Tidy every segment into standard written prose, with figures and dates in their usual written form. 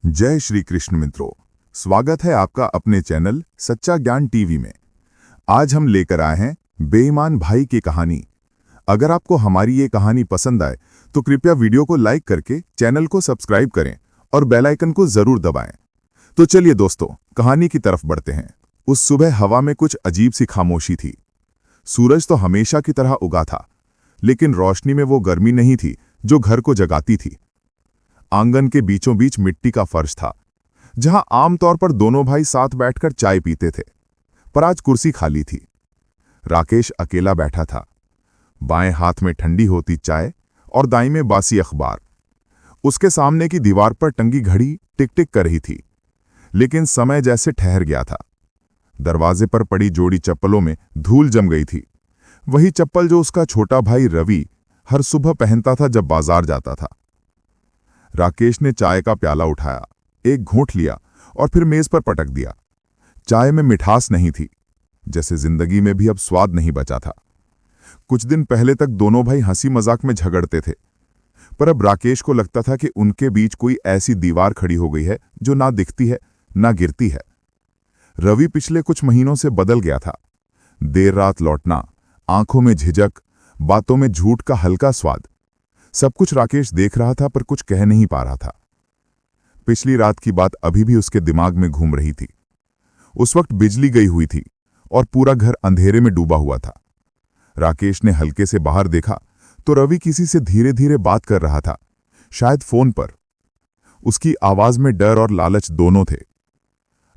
जय श्री कृष्ण मित्रों, स्वागत है आपका अपने चैनल सच्चा ज्ञान टीवी में। आज हम लेकर आए हैं बेईमान भाई की कहानी। अगर आपको हमारी ये कहानी पसंद आए तो कृपया वीडियो को लाइक करके चैनल को सब्सक्राइब करें और बेल आइकन को जरूर दबाएं। तो चलिए दोस्तों, कहानी की तरफ बढ़ते हैं। उस सुबह हवा में कुछ अजीब सी खामोशी थी। सूरज तो हमेशा की तरह उगा था, लेकिन रोशनी में वो गर्मी नहीं थी जो घर को जगाती थी। आंगन के बीचों बीच मिट्टी का फर्श था, जहां आमतौर पर दोनों भाई साथ बैठकर चाय पीते थे, पर आज कुर्सी खाली थी। राकेश अकेला बैठा था, बाएं हाथ में ठंडी होती चाय और दाईं में बासी अखबार। उसके सामने की दीवार पर टंगी घड़ी टिक टिक कर रही थी, लेकिन समय जैसे ठहर गया था। दरवाजे पर पड़ी जोड़ी चप्पलों में धूल जम गई थी, वही चप्पल जो उसका छोटा भाई रवि हर सुबह पहनता था जब बाजार जाता था। राकेश ने चाय का प्याला उठाया, एक घूंट लिया और फिर मेज पर पटक दिया। चाय में मिठास नहीं थी, जैसे जिंदगी में भी अब स्वाद नहीं बचा था। कुछ दिन पहले तक दोनों भाई हंसी मजाक में झगड़ते थे, पर अब राकेश को लगता था कि उनके बीच कोई ऐसी दीवार खड़ी हो गई है जो ना दिखती है ना गिरती है। रवि पिछले कुछ महीनों से बदल गया था। देर रात लौटना, आंखों में झिझक, बातों में झूठ का हल्का स्वाद, सब कुछ राकेश देख रहा था पर कुछ कह नहीं पा रहा था। पिछली रात की बात अभी भी उसके दिमाग में घूम रही थी। उस वक्त बिजली गई हुई थी और पूरा घर अंधेरे में डूबा हुआ था। राकेश ने हल्के से बाहर देखा तो रवि किसी से धीरे धीरे बात कर रहा था, शायद फोन पर। उसकी आवाज में डर और लालच दोनों थे।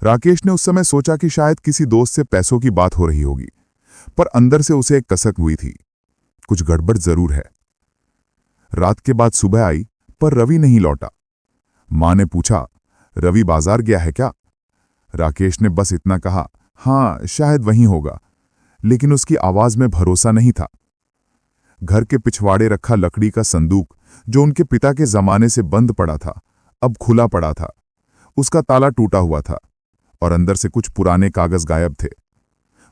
राकेश ने उस समय सोचा कि शायद किसी दोस्त से पैसों की बात हो रही होगी, पर अंदर से उसे एक कसक हुई थी, कुछ गड़बड़ जरूर है। रात के बाद सुबह आई, पर रवि नहीं लौटा। मां ने पूछा, रवि बाजार गया है क्या? राकेश ने बस इतना कहा, हां शायद वहीं होगा, लेकिन उसकी आवाज में भरोसा नहीं था। घर के पिछवाड़े रखा लकड़ी का संदूक, जो उनके पिता के जमाने से बंद पड़ा था, अब खुला पड़ा था। उसका ताला टूटा हुआ था और अंदर से कुछ पुराने कागज गायब थे।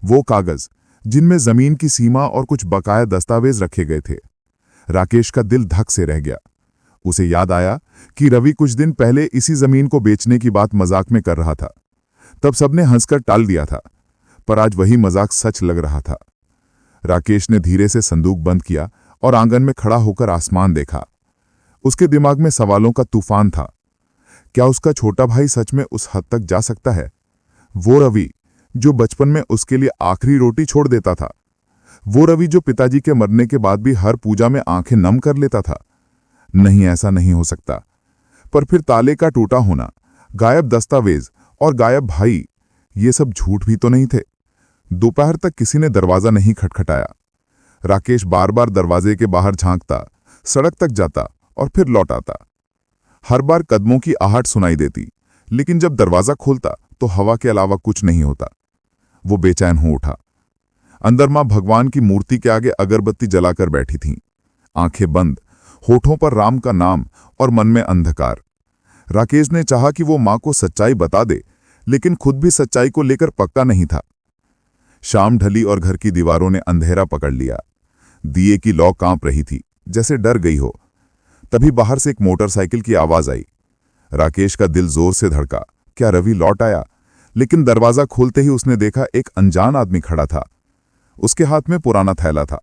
वो कागज जिनमें जमीन की सीमा और कुछ बकाया दस्तावेज रखे गए थे। राकेश का दिल धक से रह गया। उसे याद आया कि रवि कुछ दिन पहले इसी जमीन को बेचने की बात मजाक में कर रहा था। तब सबने हंसकर टाल दिया था, पर आज वही मजाक सच लग रहा था। राकेश ने धीरे से संदूक बंद किया और आंगन में खड़ा होकर आसमान देखा। उसके दिमाग में सवालों का तूफान था। क्या उसका छोटा भाई सच में उस हद तक जा सकता है? वो रवि जो बचपन में उसके लिए आखिरी रोटी छोड़ देता था, वो रवि जो पिताजी के मरने के बाद भी हर पूजा में आंखें नम कर लेता था। नहीं, ऐसा नहीं हो सकता। पर फिर ताले का टूटा होना, गायब दस्तावेज और गायब भाई, ये सब झूठ भी तो नहीं थे। दोपहर तक किसी ने दरवाजा नहीं खटखटाया। राकेश बार बार दरवाजे के बाहर झांकता, सड़क तक जाता और फिर लौट आता। हर बार कदमों की आहट सुनाई देती, लेकिन जब दरवाजा खोलता तो हवा के अलावा कुछ नहीं होता। वो बेचैन हो उठा। अंदर मां भगवान की मूर्ति के आगे अगरबत्ती जलाकर बैठी थीं, आंखें बंद, होठों पर राम का नाम और मन में अंधकार। राकेश ने चाहा कि वो मां को सच्चाई बता दे, लेकिन खुद भी सच्चाई को लेकर पक्का नहीं था। शाम ढली और घर की दीवारों ने अंधेरा पकड़ लिया। दिए की लौ कांप रही थी, जैसे डर गई हो। तभी बाहर से एक मोटरसाइकिल की आवाज आई। राकेश का दिल जोर से धड़का। क्या रवि लौट आया? लेकिन दरवाजा खोलते ही उसने देखा एक अनजान आदमी खड़ा था। उसके हाथ में पुराना थैला था,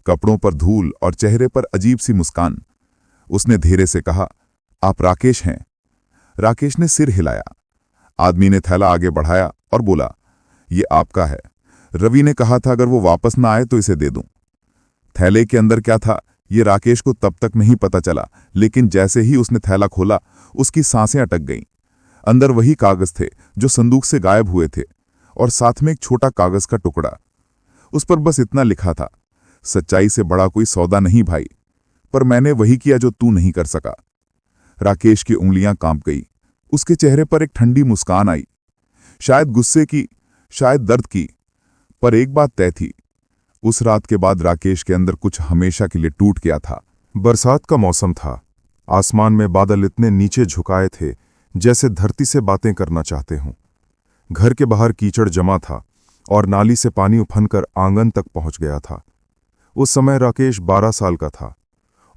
कपड़ों पर धूल और चेहरे पर अजीब सी मुस्कान। उसने धीरे से कहा, आप राकेश हैं? राकेश ने सिर हिलाया। आदमी ने थैला आगे बढ़ाया और बोला, ये आपका है। रवि ने कहा था अगर वो वापस ना आए तो इसे दे दूं। थैले के अंदर क्या था ये राकेश को तब तक नहीं पता चला, लेकिन जैसे ही उसने थैला खोला उसकी सांसें अटक गईं। अंदर वही कागज थे जो संदूक से गायब हुए थे, और साथ में एक छोटा कागज का टुकड़ा। उस पर बस इतना लिखा था, सच्चाई से बड़ा कोई सौदा नहीं भाई, पर मैंने वही किया जो तू नहीं कर सका। राकेश की उंगलियां कांप गई। उसके चेहरे पर एक ठंडी मुस्कान आई, शायद गुस्से की, शायद दर्द की, पर एक बात तय थी, उस रात के बाद राकेश के अंदर कुछ हमेशा के लिए टूट गया था। बरसात का मौसम था। आसमान में बादल इतने नीचे झुकाए थे जैसे धरती से बातें करना चाहते हों। घर के बाहर कीचड़ जमा था और नाली से पानी उफनकर आंगन तक पहुंच गया था। उस समय राकेश 12 साल का था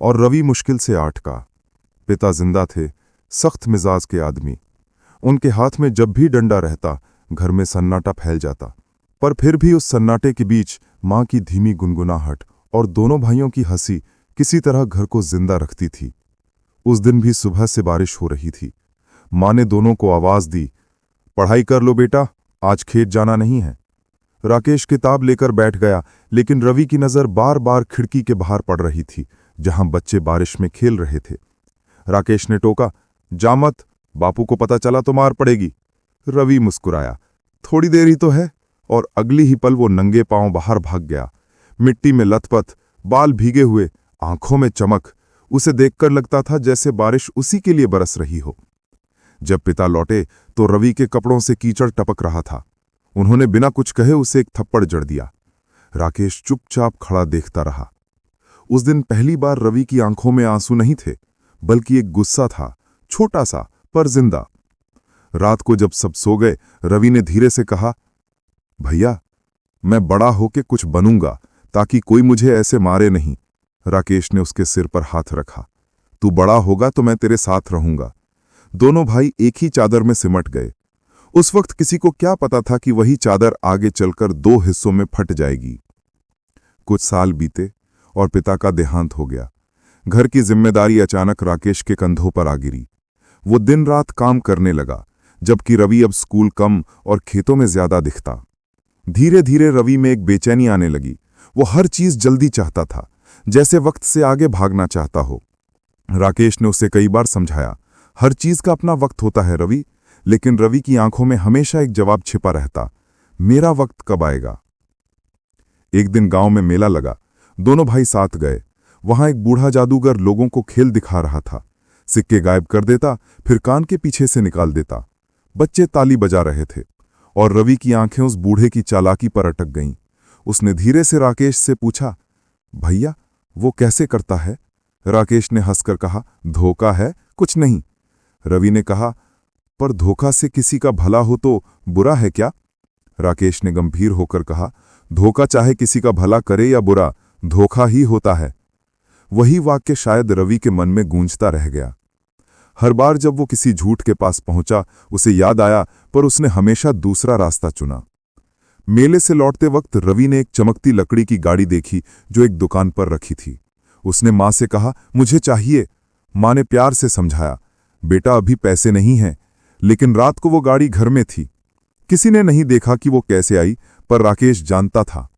और रवि मुश्किल से 8 का। पिता जिंदा थे, सख्त मिजाज के आदमी। उनके हाथ में जब भी डंडा रहता, घर में सन्नाटा फैल जाता। पर फिर भी उस सन्नाटे के बीच माँ की धीमी गुनगुनाहट और दोनों भाइयों की हंसी किसी तरह घर को जिंदा रखती थी। उस दिन भी सुबह से बारिश हो रही थी। माँ ने दोनों को आवाज दी, पढ़ाई कर लो बेटा, आज खेत जाना नहीं है। राकेश किताब लेकर बैठ गया, लेकिन रवि की नजर बार बार खिड़की के बाहर पड़ रही थी, जहां बच्चे बारिश में खेल रहे थे। राकेश ने टोका, जा मत, बापू को पता चला तो मार पड़ेगी। रवि मुस्कुराया, थोड़ी देर ही तो है, और अगली ही पल वो नंगे पांव बाहर भाग गया। मिट्टी में लथपथ, बाल भीगे हुए, आंखों में चमक। उसे देखकर लगता था जैसे बारिश उसी के लिए बरस रही हो। जब पिता लौटे तो रवि के कपड़ों से कीचड़ टपक रहा था। उन्होंने बिना कुछ कहे उसे एक थप्पड़ जड़ दिया। राकेश चुपचाप खड़ा देखता रहा। उस दिन पहली बार रवि की आंखों में आंसू नहीं थे, बल्कि एक गुस्सा था, छोटा सा पर जिंदा। रात को जब सब सो गए, रवि ने धीरे से कहा, भैया, मैं बड़ा होके कुछ बनूंगा, ताकि कोई मुझे ऐसे मारे नहीं। राकेश ने उसके सिर पर हाथ रखा, तू बड़ा होगा तो मैं तेरे साथ रहूंगा। दोनों भाई एक ही चादर में सिमट गए। उस वक्त किसी को क्या पता था कि वही चादर आगे चलकर दो हिस्सों में फट जाएगी। कुछ साल बीते और पिता का देहांत हो गया। घर की जिम्मेदारी अचानक राकेश के कंधों पर आ गिरी। वो दिन रात काम करने लगा, जबकि रवि अब स्कूल कम और खेतों में ज्यादा दिखता। धीरे धीरे रवि में एक बेचैनी आने लगी। वो हर चीज जल्दी चाहता था, जैसे वक्त से आगे भागना चाहता हो। राकेश ने उसे कई बार समझाया, हर चीज का अपना वक्त होता है रवि। लेकिन रवि की आंखों में हमेशा एक जवाब छिपा रहता, मेरा वक्त कब आएगा। एक दिन गांव में मेला लगा। दोनों भाई साथ गए। वहां एक बूढ़ा जादूगर लोगों को खेल दिखा रहा था। सिक्के गायब कर देता, फिर कान के पीछे से निकाल देता। बच्चे ताली बजा रहे थे और रवि की आंखें उस बूढ़े की चालाकी पर अटक गईं। उसने धीरे से राकेश से पूछा, भैया, वो कैसे करता है? राकेश ने हंसकर कहा, धोखा है, कुछ नहीं। रवि ने कहा, पर धोखा से किसी का भला हो तो बुरा है क्या? राकेश ने गंभीर होकर कहा, धोखा चाहे किसी का भला करे या बुरा, धोखा ही होता है। वही वाक्य शायद रवि के मन में गूंजता रह गया। हर बार जब वो किसी झूठ के पास पहुंचा, उसे याद आया, पर उसने हमेशा दूसरा रास्ता चुना। मेले से लौटते वक्त रवि ने एक चमकती लकड़ी की गाड़ी देखी जो एक दुकान पर रखी थी। उसने मां से कहा, मुझे चाहिए। मां ने प्यार से समझाया, बेटा, अभी पैसे नहीं हैं। लेकिन रात को वो गाड़ी घर में थी। किसी ने नहीं देखा कि वो कैसे आई, पर राकेश जानता था।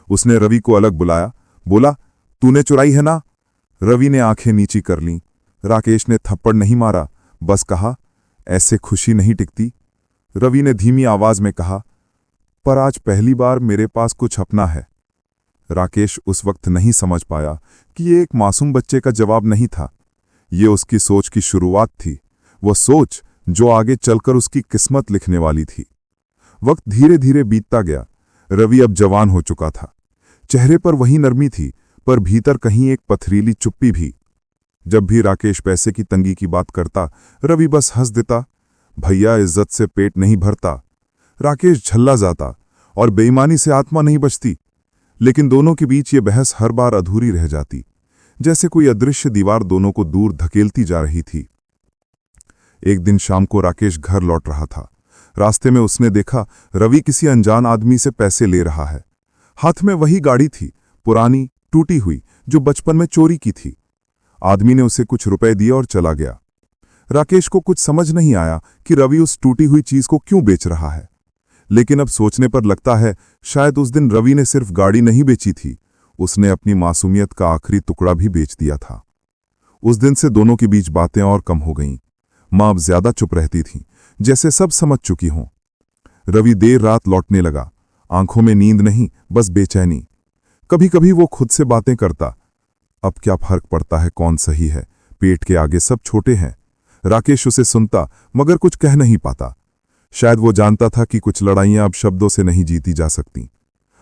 उसने रवि को अलग बुलाया, बोला, तूने चुराई है ना? रवि ने आंखें नीची कर लीं। राकेश ने थप्पड़ नहीं मारा, बस कहा, ऐसे खुशी नहीं टिकती। रवि ने धीमी आवाज में कहा, पर आज पहली बार मेरे पास कुछ अपना है। राकेश उस वक्त नहीं समझ पाया कि ये एक मासूम बच्चे का जवाब नहीं था। ये उसकी सोच की शुरुआत थी, वो सोच जो आगे चलकर उसकी किस्मत लिखने वाली थी। वक्त धीरे धीरे बीतता गया। रवि अब जवान हो चुका था। चेहरे पर वही नरमी थी, पर भीतर कहीं एक पथरीली चुप्पी भी। जब भी राकेश पैसे की तंगी की बात करता, रवि बस हंस देता, भैया, इज्जत से पेट नहीं भरता। राकेश झल्ला जाता, और बेईमानी से आत्मा नहीं बचती। लेकिन दोनों के बीच ये बहस हर बार अधूरी रह जाती, जैसे कोई अदृश्य दीवार दोनों को दूर धकेलती जा रही थी। एक दिन शाम को राकेश घर लौट रहा था। रास्ते में उसने देखा रवि किसी अनजान आदमी से पैसे ले रहा है। हाथ में वही गाड़ी थी, पुरानी, टूटी हुई, जो बचपन में चोरी की थी। आदमी ने उसे कुछ रुपए दिए और चला गया। राकेश को कुछ समझ नहीं आया कि रवि उस टूटी हुई चीज को क्यों बेच रहा है। लेकिन अब सोचने पर लगता है, शायद उस दिन रवि ने सिर्फ गाड़ी नहीं बेची थी, उसने अपनी मासूमियत का आखिरी टुकड़ा भी बेच दिया था। उस दिन से दोनों के बीच बातें और कम हो गईं। मां अब ज्यादा चुप रहती थी, जैसे सब समझ चुकी हों। रवि देर रात लौटने लगा, आंखों में नींद नहीं, बस बेचैनी। कभी कभी वो खुद से बातें करता, अब क्या फर्क पड़ता है कौन सही है, पेट के आगे सब छोटे हैं। राकेश उसे सुनता, मगर कुछ कह नहीं पाता। शायद वो जानता था कि कुछ लड़ाइयां अब शब्दों से नहीं जीती जा सकती।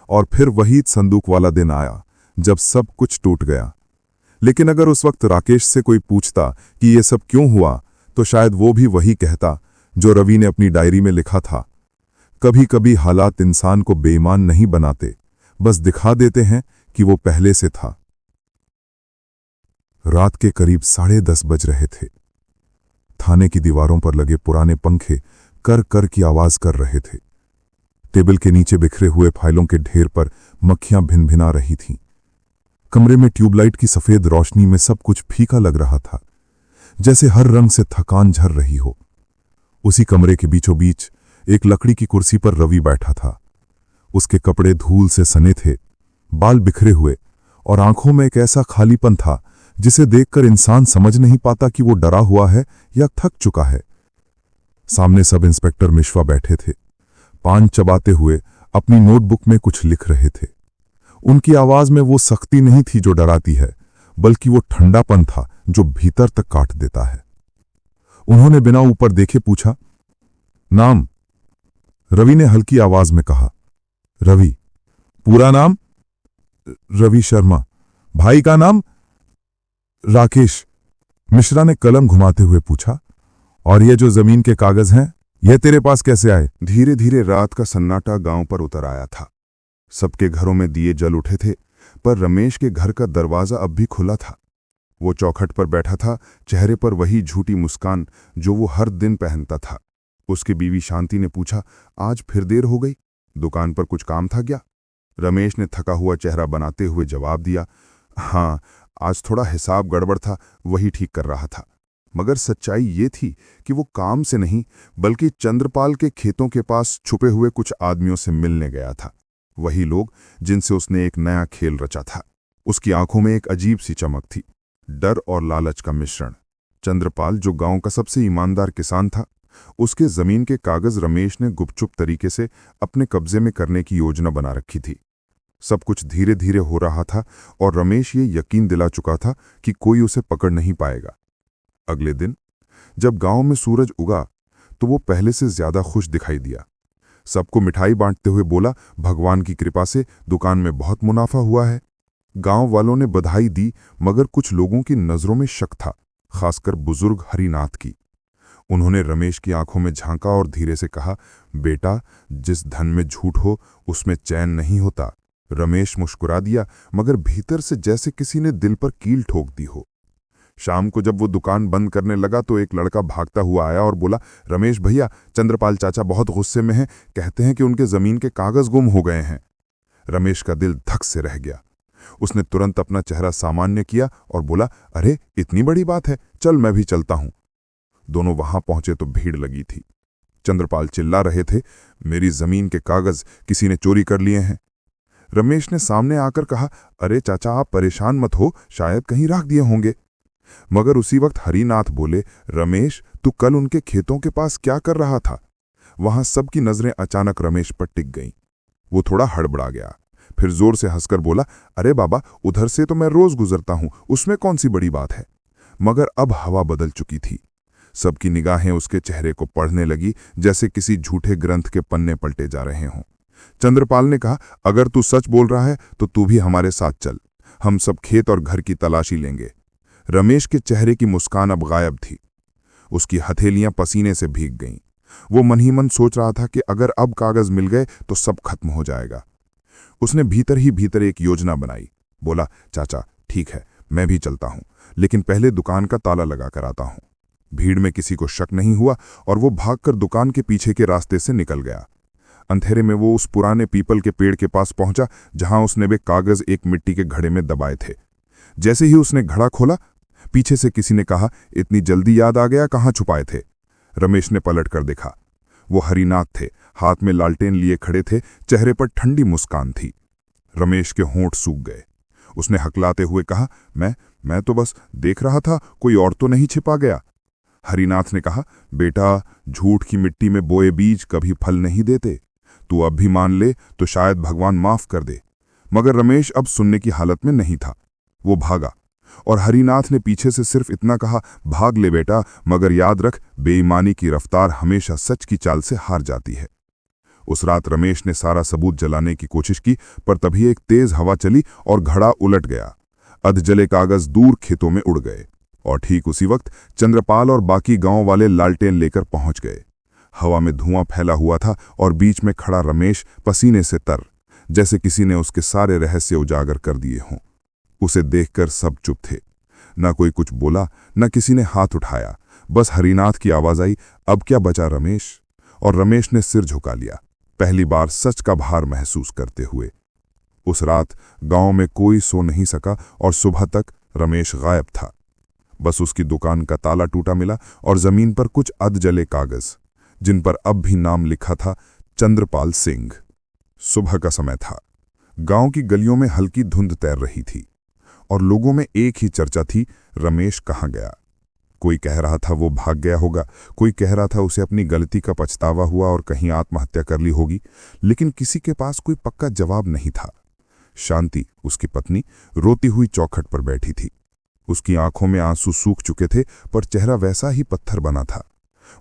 और फिर वही संदूक वाला दिन आया, जब सब कुछ टूट गया। लेकिन अगर उस वक्त राकेश से कोई पूछता कि ये सब क्यों हुआ, तो शायद वो भी वही कहता जो रवि ने अपनी डायरी में लिखा था, कभी कभी हालात इंसान को बेईमान नहीं बनाते, बस दिखा देते हैं कि वो पहले से था। रात के करीब 10:30 बज रहे थे। थाने की दीवारों पर लगे पुराने पंखे कर कर की आवाज कर रहे थे। टेबल के नीचे बिखरे हुए फाइलों के ढेर पर मक्खियां भिनभिना रही थीं। कमरे में ट्यूबलाइट की सफेद रोशनी में सब कुछ फीका लग रहा था, जैसे हर रंग से थकान झर रही हो। उसी कमरे के बीचों बीच एक लकड़ी की कुर्सी पर रवि बैठा था। उसके कपड़े धूल से सने थे, बाल बिखरे हुए और आंखों में एक ऐसा खालीपन था जिसे देखकर इंसान समझ नहीं पाता कि वो डरा हुआ है या थक चुका है। सामने सब इंस्पेक्टर मिश्वा बैठे थे, पान चबाते हुए अपनी नोटबुक में कुछ लिख रहे थे। उनकी आवाज में वो सख्ती नहीं थी जो डराती है, बल्कि वो ठंडापन था जो भीतर तक काट देता है। उन्होंने बिना ऊपर देखे पूछा, नाम? रवि ने हल्की आवाज में कहा, रवि। पूरा नाम? रवि शर्मा। भाई का नाम? राकेश। मिश्रा ने कलम घुमाते हुए पूछा, और ये जो जमीन के कागज हैं, ये तेरे पास कैसे आए? धीरे धीरे रात का सन्नाटा गांव पर उतर आया था। सबके घरों में दिए जल उठे थे, पर रमेश के घर का दरवाजा अब भी खुला था। वो चौखट पर बैठा था, चेहरे पर वही झूठी मुस्कान जो वो हर दिन पहनता था। उसकी बीवी शांति ने पूछा, आज फिर देर हो गई? दुकान पर कुछ काम था क्या? रमेश ने थका हुआ चेहरा बनाते हुए जवाब दिया, हाँ, आज थोड़ा हिसाब गड़बड़ था, वही ठीक कर रहा था। मगर सच्चाई ये थी कि वो काम से नहीं, बल्कि चंद्रपाल के खेतों के पास छुपे हुए कुछ आदमियों से मिलने गया था। वही लोग जिनसे उसने एक नया खेल रचा था। उसकी आंखों में एक अजीब सी चमक थी, डर और लालच का मिश्रण। चंद्रपाल, जो गांव का सबसे ईमानदार किसान था, उसके जमीन के कागज रमेश ने गुपचुप तरीके से अपने कब्जे में करने की योजना बना रखी थी। सब कुछ धीरे धीरे हो रहा था और रमेश ये यकीन दिला चुका था कि कोई उसे पकड़ नहीं पाएगा। अगले दिन जब गांव में सूरज उगा तो वो पहले से ज्यादा खुश दिखाई दिया। सबको मिठाई बांटते हुए बोला, भगवान की कृपा से दुकान में बहुत मुनाफा हुआ है। गांव वालों ने बधाई दी, मगर कुछ लोगों की नजरों में शक था, खासकर बुजुर्ग हरिनाथ की। उन्होंने रमेश की आंखों में झांका और धीरे से कहा, बेटा, जिस धन में झूठ हो उसमें चैन नहीं होता। रमेश मुस्कुरा दिया, मगर भीतर से जैसे किसी ने दिल पर कील ठोक दी हो। शाम को जब वो दुकान बंद करने लगा तो एक लड़का भागता हुआ आया और बोला, रमेश भैया, चंद्रपाल चाचा बहुत गुस्से में हैं, कहते हैं कि उनके जमीन के कागज गुम हो गए हैं। रमेश का दिल धक से रह गया। उसने तुरंत अपना चेहरा सामान्य किया और बोला, अरे इतनी बड़ी बात है, चल मैं भी चलता हूं। दोनों वहां पहुंचे तो भीड़ लगी थी। चंद्रपाल चिल्ला रहे थे, मेरी जमीन के कागज किसी ने चोरी कर लिए हैं। रमेश ने सामने आकर कहा, अरे चाचा, आप परेशान मत हो, शायद कहीं रख दिए होंगे। मगर उसी वक्त हरिनाथ बोले, रमेश, तू कल उनके खेतों के पास क्या कर रहा था? वहां सबकी नजरें अचानक रमेश पर टिक गईं। वो थोड़ा हड़बड़ा गया, फिर जोर से हंसकर बोला, अरे बाबा, उधर से तो मैं रोज गुजरता हूं, उसमें कौन सी बड़ी बात है। मगर अब हवा बदल चुकी थी। सबकी निगाहें उसके चेहरे को पढ़ने लगी, जैसे किसी झूठे ग्रंथ के पन्ने पलटे जा रहे हों। चंद्रपाल ने कहा, अगर तू सच बोल रहा है तो तू भी हमारे साथ चल, हम सब खेत और घर की तलाशी लेंगे। रमेश के चेहरे की मुस्कान अब गायब थी। उसकी हथेलियां पसीने से भीग गईं। वो मन ही मन सोच रहा था कि अगर अब कागज मिल गए तो सब खत्म हो जाएगा। उसने भीतर ही भीतर एक योजना बनाई। बोला, चाचा ठीक है, मैं भी चलता हूं, लेकिन पहले दुकान का ताला लगा कर आता हूं। भीड़ में किसी को शक नहीं हुआ और वो भागकर दुकान के पीछे के रास्ते से निकल गया। अंधेरे में वो उस पुराने पीपल के पेड़ के पास पहुंचा जहां उसने वे कागज एक मिट्टी के घड़े में दबाए थे। जैसे ही उसने घड़ा खोला, पीछे से किसी ने कहा, इतनी जल्दी याद आ गया, कहां छुपाए थे? रमेश ने पलट कर देखा। वो हरिनाथ थे, हाथ में लालटेन लिए खड़े थे, चेहरे पर ठंडी मुस्कान थी। रमेश के होंठ सूख गए। उसने हकलाते हुए कहा, मैं तो बस देख रहा था, कोई और तो नहीं छिपा गया? हरिनाथ ने कहा, बेटा, झूठ की मिट्टी में बोए बीज कभी फल नहीं देते। तू अब भी मान ले तो शायद भगवान माफ कर दे। मगर रमेश अब सुनने की हालत में नहीं था। वो भागा और हरिनाथ ने पीछे से सिर्फ इतना कहा, भाग ले बेटा, मगर याद रख, बेईमानी की रफ्तार हमेशा सच की चाल से हार जाती है। उस रात रमेश ने सारा सबूत जलाने की कोशिश की, पर तभी एक तेज हवा चली और घड़ा उलट गया। अधजले कागज दूर खेतों में उड़ गए और ठीक उसी वक्त चंद्रपाल और बाकी गांव वाले लालटेन लेकर पहुंच गए। हवा में धुआं फैला हुआ था और बीच में खड़ा रमेश पसीने से तर, जैसे किसी ने उसके सारे रहस्य उजागर कर दिए हों। उसे देखकर सब चुप थे। न कोई कुछ बोला, न किसी ने हाथ उठाया, बस हरिनाथ की आवाज आई, अब क्या बचा रमेश? और रमेश ने सिर झुका लिया, पहली बार सच का भार महसूस करते हुए। उस रात गांव में कोई सो नहीं सका और सुबह तक रमेश गायब था। बस उसकी दुकान का ताला टूटा मिला और जमीन पर कुछ अधजले कागज, जिन पर अब भी नाम लिखा था, चंद्रपाल सिंह। सुबह का समय था। गांव की गलियों में हल्की धुंध तैर रही थी और लोगों में एक ही चर्चा थी, रमेश कहाँ गया। कोई कह रहा था वो भाग गया होगा, कोई कह रहा था उसे अपनी गलती का पछतावा हुआ और कहीं आत्महत्या कर ली होगी, लेकिन किसी के पास कोई पक्का जवाब नहीं था। शांति, उसकी पत्नी, रोती हुई चौखट पर बैठी थी। उसकी आंखों में आंसू सूख चुके थे, पर चेहरा वैसा ही पत्थर बना था।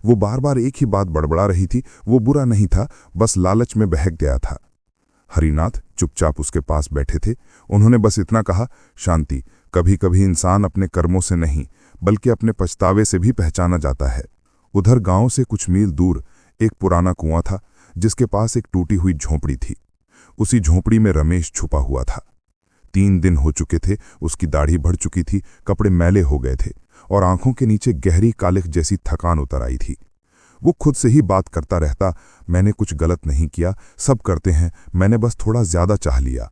वो बार बार एक ही बात बड़बड़ा रही थी। वो बुरा नहीं था, बस लालच में बहक गया था। हरिनाथ चुपचाप उसके पास बैठे थे। उन्होंने बस इतना कहा, शांति, कभी कभी इंसान अपने कर्मों से नहीं बल्कि अपने पछतावे से भी पहचाना जाता है। उधर गांव से कुछ मील दूर एक पुराना कुआं था, जिसके पास एक टूटी हुई झोंपड़ी थी। उसी झोंपड़ी में रमेश छुपा हुआ था। 3 दिन हो चुके थे। उसकी दाढ़ी बढ़ चुकी थी, कपड़े मैले हो गए थे और आंखों के नीचे गहरी कालिख जैसी थकान उतर आई थी। वो खुद से ही बात करता रहता, मैंने कुछ गलत नहीं किया, सब करते हैं, मैंने बस थोड़ा ज्यादा चाह लिया।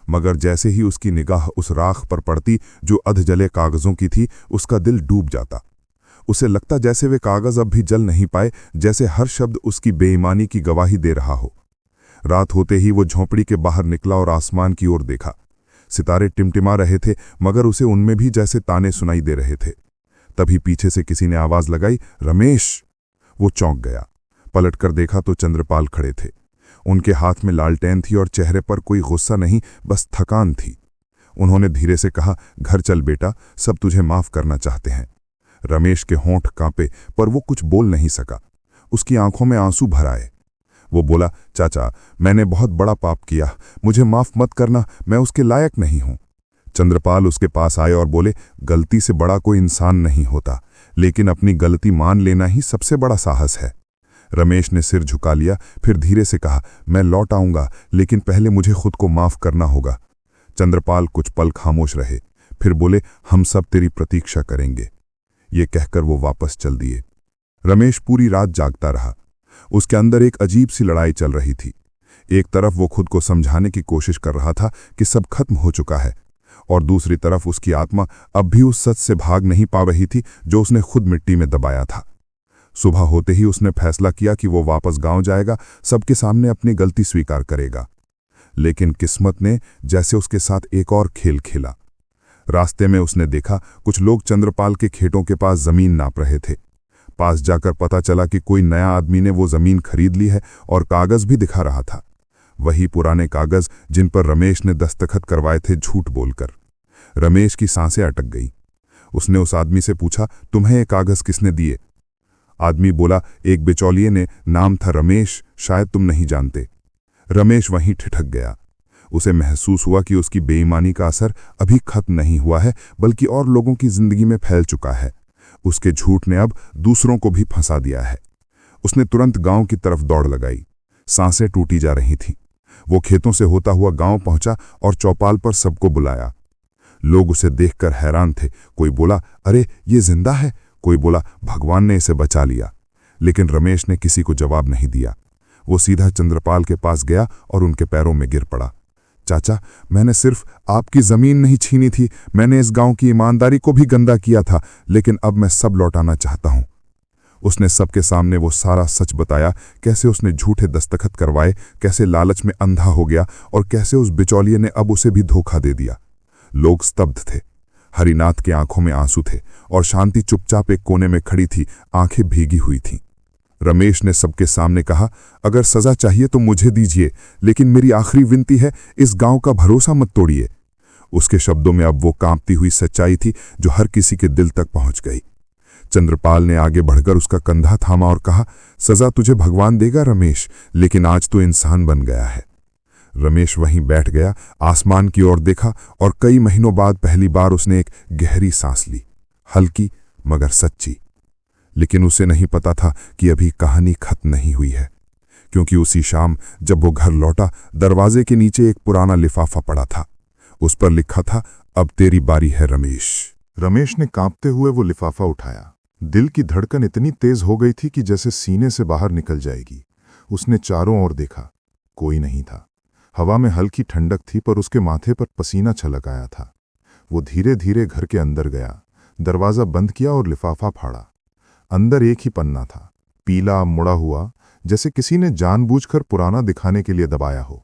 मगर जैसे ही उसकी निगाह उस राख पर पड़ती जो अधजले कागजों की थी, उसका दिल डूब जाता। उसे लगता जैसे वे कागज अब भी जल नहीं पाए, जैसे हर शब्द उसकी बेईमानी की गवाही दे रहा हो। रात होते ही वो झोंपड़ी के बाहर निकला और आसमान की ओर देखा। सितारे टिमटिमा रहे थे, मगर उसे उनमें भी जैसे ताने सुनाई दे रहे थे। तभी पीछे से किसी ने आवाज लगाई, रमेश! वो चौंक गया। पलटकर देखा तो चंद्रपाल खड़े थे। उनके हाथ में लालटेन थी और चेहरे पर कोई गुस्सा नहीं, बस थकान थी। उन्होंने धीरे से कहा, घर चल बेटा, सब तुझे माफ करना चाहते हैं। रमेश के होंठ कांपे, पर वो कुछ बोल नहीं सका। उसकी आंखों में आंसू भर आए। वो बोला, चाचा, मैंने बहुत बड़ा पाप किया, मुझे माफ मत करना, मैं उसके लायक नहीं हूं। चंद्रपाल उसके पास आए और बोले, गलती से बड़ा कोई इंसान नहीं होता, लेकिन अपनी गलती मान लेना ही सबसे बड़ा साहस है। रमेश ने सिर झुका लिया, फिर धीरे से कहा, मैं लौट आऊंगा, लेकिन पहले मुझे खुद को माफ करना होगा। चंद्रपाल कुछ पल खामोश रहे, फिर बोले, हम सब तेरी प्रतीक्षा करेंगे। ये कहकर वो वापस चल दिए। रमेश पूरी रात जागता रहा। उसके अंदर एक अजीब सी लड़ाई चल रही थी। एक तरफ वो खुद को समझाने की कोशिश कर रहा था कि सब खत्म हो चुका है, और दूसरी तरफ उसकी आत्मा अब भी उस सच से भाग नहीं पा रही थी जो उसने खुद मिट्टी में दबाया था। सुबह होते ही उसने फैसला किया कि वो वापस गांव जाएगा, सबके सामने अपनी गलती स्वीकार करेगा। लेकिन किस्मत ने जैसे उसके साथ एक और खेल खेला। रास्ते में उसने देखा कुछ लोग चंद्रपाल के खेतों के पास जमीन नाप रहे थे। पास जाकर पता चला कि कोई नया आदमी ने वो जमीन खरीद ली है और कागज भी दिखा रहा था, वही पुराने कागज जिन पर रमेश ने दस्तखत करवाए थे झूठ बोलकर। रमेश की सांसें अटक गई। उसने उस आदमी से पूछा, तुम्हें ये कागज किसने दिए? आदमी बोला, एक बिचौलिए ने, नाम था रमेश, शायद तुम नहीं जानते। रमेश वहीं ठिठक गया। उसे महसूस हुआ कि उसकी बेईमानी का असर अभी खत्म नहीं हुआ है, बल्कि और लोगों की जिंदगी में फैल चुका है। उसके झूठ ने अब दूसरों को भी फंसा दिया है। उसने तुरंत गांव की तरफ दौड़ लगाई। सांसें टूटी जा रही थीं। वो खेतों से होता हुआ गांव पहुंचा और चौपाल पर सबको बुलाया। लोग उसे देखकर हैरान थे। कोई बोला, अरे ये जिंदा है। कोई बोला, भगवान ने इसे बचा लिया। लेकिन रमेश ने किसी को जवाब नहीं दिया। वो सीधा चंद्रपाल के पास गया और उनके पैरों में गिर पड़ा। चाचा, मैंने सिर्फ आपकी जमीन नहीं छीनी थी, मैंने इस गांव की ईमानदारी को भी गंदा किया था, लेकिन अब मैं सब लौटाना चाहता हूं। उसने सबके सामने वो सारा सच बताया, कैसे उसने झूठे दस्तखत करवाए, कैसे लालच में अंधा हो गया और कैसे उस बिचौलिए ने अब उसे भी धोखा दे दिया। लोग स्तब्ध थे। हरिनाथ के आंखों में आंसू थे और शांति चुपचाप एक कोने में खड़ी थी, आंखें भीगी हुई थीं। रमेश ने सबके सामने कहा, अगर सजा चाहिए तो मुझे दीजिए, लेकिन मेरी आखिरी विनती है, इस गांव का भरोसा मत तोड़िए। उसके शब्दों में अब वो कांपती हुई सच्चाई थी जो हर किसी के दिल तक पहुंच गई। चंद्रपाल ने आगे बढ़कर उसका कंधा थामा और कहा, सजा तुझे भगवान देगा रमेश, लेकिन आज तो इंसान बन गया है। रमेश वहीं बैठ गया, आसमान की ओर देखा और कई महीनों बाद पहली बार उसने एक गहरी सांस ली, हल्की मगर सच्ची। लेकिन उसे नहीं पता था कि अभी कहानी खत्म नहीं हुई है, क्योंकि उसी शाम जब वो घर लौटा, दरवाजे के नीचे एक पुराना लिफाफा पड़ा था। उस पर लिखा था, अब तेरी बारी है रमेश। रमेश ने कांपते हुए वो लिफाफा उठाया। दिल की धड़कन इतनी तेज हो गई थी कि जैसे सीने से बाहर निकल जाएगी। उसने चारों ओर देखा, कोई नहीं था। हवा में हल्की ठंडक थी, पर उसके माथे पर पसीना छलक आया था। वो धीरे धीरे घर के अंदर गया, दरवाज़ा बंद किया और लिफाफा फाड़ा। अंदर एक ही पन्ना था, पीला, मुड़ा हुआ, जैसे किसी ने जानबूझकर पुराना दिखाने के लिए दबाया हो।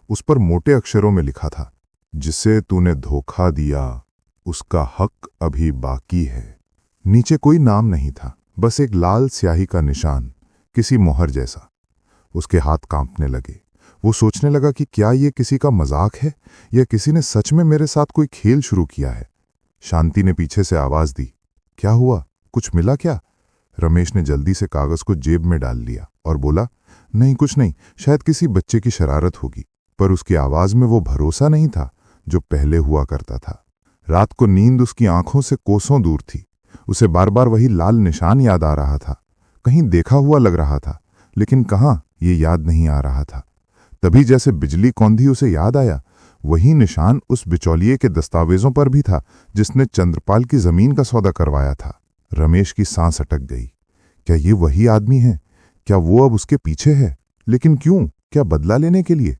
उस पर मोटे अक्षरों में लिखा था, जिसे तूने धोखा दिया उसका हक अभी बाकी है। नीचे कोई नाम नहीं था, बस एक लाल स्याही का निशान, किसी मोहर जैसा। उसके हाथ कांपने लगे। वो सोचने लगा कि क्या ये किसी का मजाक है या किसी ने सच में मेरे साथ कोई खेल शुरू किया है। शांति ने पीछे से आवाज दी, क्या हुआ, कुछ मिला क्या? रमेश ने जल्दी से कागज को जेब में डाल लिया और बोला, नहीं कुछ नहीं, शायद किसी बच्चे की शरारत होगी। पर उसकी आवाज में वो भरोसा नहीं था जो पहले हुआ करता था। रात को नींद उसकी आंखों से कोसों दूर थी। उसे बार बार वही लाल निशान याद आ रहा था। कहीं देखा हुआ लग रहा था, लेकिन कहाँ ये याद नहीं आ रहा था। तभी जैसे बिजली कौंधी उसे याद आया, वही निशान उस बिचौलिए के दस्तावेजों पर भी था जिसने चंद्रपाल की जमीन का सौदा करवाया था। रमेश की सांस अटक गई। क्या ये वही आदमी है? क्या वो अब उसके पीछे है? लेकिन क्यों? क्या बदला लेने के लिए?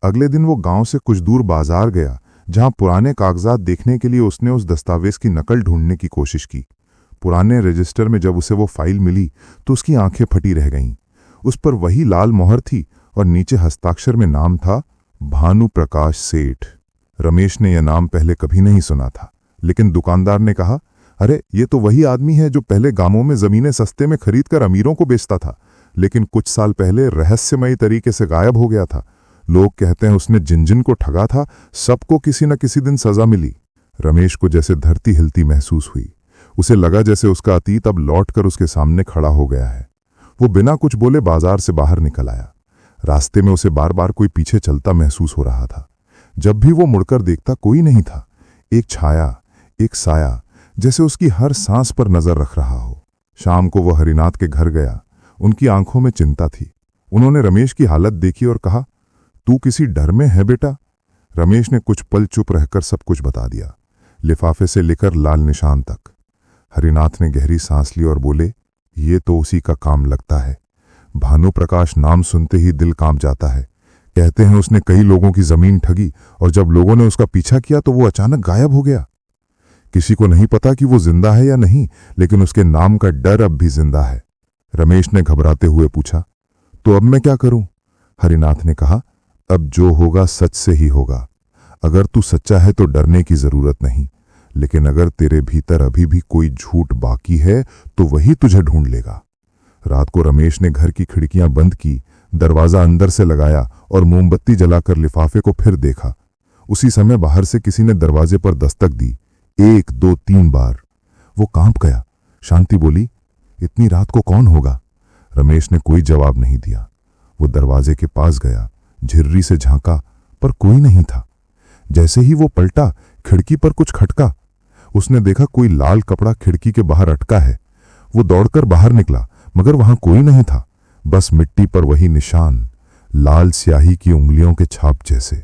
अगले दिन वो गांव से कुछ दूर बाजार गया, जहां पुराने कागजात देखने के लिए उसने उस दस्तावेज की नकल ढूंढने की कोशिश की। पुराने रजिस्टर में जब उसे वो फाइल मिली तो उसकी आंखें फटी रह गईं। उस पर वही लाल मोहर थी और नीचे हस्ताक्षर में नाम था, भानु प्रकाश सेठ। रमेश ने यह नाम पहले कभी नहीं सुना था, लेकिन दुकानदार ने कहा, अरे ये तो वही आदमी है जो पहले गांवों में जमीनें सस्ते में खरीदकर अमीरों को बेचता था, लेकिन कुछ साल पहले रहस्यमयी तरीके से गायब हो गया था। लोग कहते हैं उसने जिन जिन को ठगा था, सबको किसी न किसी दिन सजा मिली। रमेश को जैसे धरती हिलती महसूस हुई। उसे लगा जैसे उसका अतीत अब लौटकर उसके सामने खड़ा हो गया है। वो बिना कुछ बोले बाजार से बाहर निकल आया। रास्ते में उसे बार बार कोई पीछे चलता महसूस हो रहा था। जब भी वो मुड़कर देखता, कोई नहीं था। एक छाया, एक साया, जैसे उसकी हर सांस पर नजर रख रहा हो। शाम को वो हरिनाथ के घर गया। उनकी आंखों में चिंता थी। उन्होंने रमेश की हालत देखी और कहा, तू किसी डर में है बेटा? रमेश ने कुछ पल चुप रहकर सब कुछ बता दिया, लिफाफे से लेकर लाल निशान तक। हरिनाथ ने गहरी सांस ली और बोले, ये तो उसी का काम लगता है। भानु प्रकाश नाम सुनते ही दिल कांप जाता है। कहते हैं उसने कई लोगों की जमीन ठगी और जब लोगों ने उसका पीछा किया तो वो अचानक गायब हो गया। किसी को नहीं पता कि वो जिंदा है या नहीं, लेकिन उसके नाम का डर अब भी जिंदा है। रमेश ने घबराते हुए पूछा, तो अब मैं क्या करूं? हरिनाथ ने कहा, अब जो होगा सच से ही होगा। अगर तू सच्चा है तो डरने की जरूरत नहीं, लेकिन अगर तेरे भीतर अभी भी कोई झूठ बाकी है तो वही तुझे ढूंढ लेगा। रात को रमेश ने घर की खिड़कियां बंद की, दरवाजा अंदर से लगाया और मोमबत्ती जलाकर लिफाफे को फिर देखा। उसी समय बाहर से किसी ने दरवाजे पर दस्तक दी, 1, 2, 3 बार। वो कांप गया। शांति बोली, इतनी रात को कौन होगा? रमेश ने कोई जवाब नहीं दिया। वो दरवाजे के पास गया, झिर्री से झांका, पर कोई नहीं था। जैसे ही वो पलटा, खिड़की पर कुछ खटका। उसने देखा कोई लाल कपड़ा खिड़की के बाहर अटका है। वो दौड़कर बाहर निकला, मगर वहां कोई नहीं था, बस मिट्टी पर वही निशान, लाल स्याही की उंगलियों के छाप जैसे।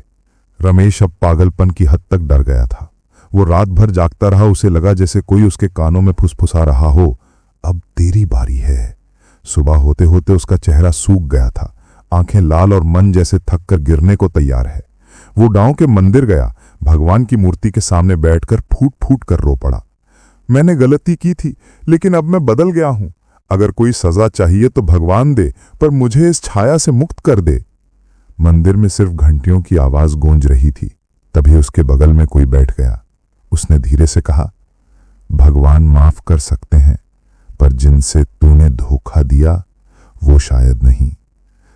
रमेश अब पागलपन की हद तक डर गया था। वो रात भर जागता रहा। उसे लगा जैसे कोई उसके कानों में फुसफुसा रहा हो, अब तेरी बारी है। सुबह होते होते उसका चेहरा सूख गया था, आंखें लाल और मन जैसे थक कर गिरने को तैयार है। वो गांव के मंदिर गया, भगवान की मूर्ति के सामने बैठकर फूट फूट कर रो पड़ा। मैंने गलती की थी, लेकिन अब मैं बदल गया हूं। अगर कोई सजा चाहिए तो भगवान दे, पर मुझे इस छाया से मुक्त कर दे। मंदिर में सिर्फ घंटियों की आवाज गूंज रही थी। तभी उसके बगल में कोई बैठ गया। उसने धीरे से कहा, भगवान माफ कर सकते हैं, पर जिनसे तूने धोखा दिया वो शायद नहीं।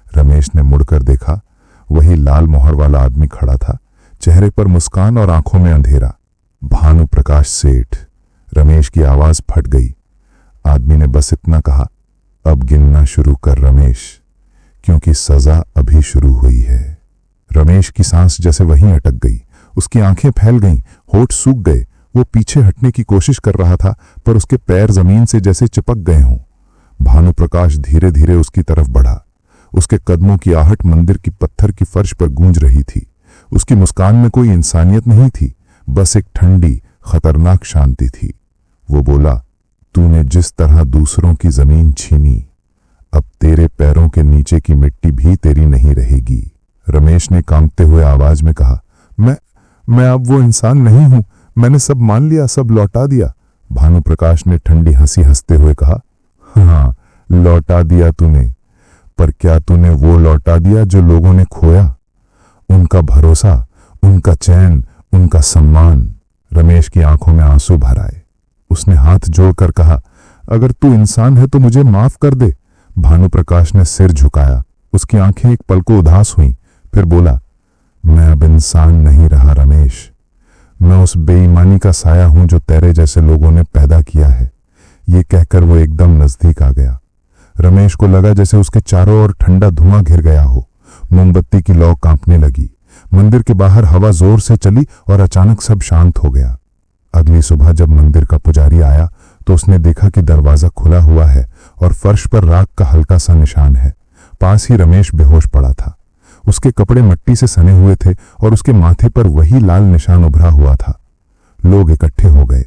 रमेश ने मुड़कर देखा, वही लाल मोहर वाला आदमी खड़ा था, चेहरे पर मुस्कान और आंखों में अंधेरा। भानु प्रकाश सेठ। रमेश की आवाज फट गई। आदमी ने बस इतना कहा, अब गिनना शुरू कर रमेश, क्योंकि सजा अभी शुरू हुई है। रमेश की सांस जैसे वहीं अटक गई। उसकी आंखें फैल गईं, होठ सूख गए। वो पीछे हटने की कोशिश कर रहा था, पर उसके पैर जमीन से जैसे चिपक गए हों। भानु प्रकाश धीरे धीरे उसकी तरफ बढ़ा। उसके कदमों की आहट मंदिर की पत्थर की फर्श पर गूंज रही थी। उसकी मुस्कान में कोई इंसानियत नहीं थी, बस एक ठंडी, खतरनाक शांति थी। वो बोला, तूने जिस तरह दूसरों की जमीन छीनी, अब तेरे पैरों के नीचे की मिट्टी भी तेरी नहीं रहेगी। रमेश ने कांपते हुए आवाज में कहा, मैं अब वो इंसान नहीं हूं। मैंने सब मान लिया, सब लौटा दिया। भानुप्रकाश ने ठंडी हंसी हंसते हुए कहा, हाँ, लौटा दिया तूने, पर क्या तूने वो लौटा दिया जो लोगों ने खोया? उनका भरोसा, उनका चैन, उनका सम्मान। रमेश की आंखों में आंसू भर आए। उसने हाथ जोड़कर कहा, अगर तू इंसान है तो मुझे माफ कर दे। भानुप्रकाश ने सिर झुकाया। उसकी आंखें एक पल को उदास हुईं, फिर बोला, मैं अब इंसान नहीं रहा रमेश। मैं उस बेईमानी का साया हूं जो तेरे जैसे लोगों ने पैदा किया है। ये कहकर वो एकदम नजदीक आ गया। रमेश को लगा जैसे उसके चारों ओर ठंडा धुआं घिर गया हो। मोमबत्ती की लौ कांपने लगी। मंदिर के बाहर हवा जोर से चली और अचानक सब शांत हो गया। अगली सुबह जब मंदिर का पुजारी आया तो उसने देखा कि दरवाजा खुला हुआ है और फर्श पर राख का हल्का सा निशान है। पास ही रमेश बेहोश पड़ा था। उसके कपड़े मिट्टी से सने हुए थे और उसके माथे पर वही लाल निशान उभरा हुआ था। लोग इकट्ठे हो गए।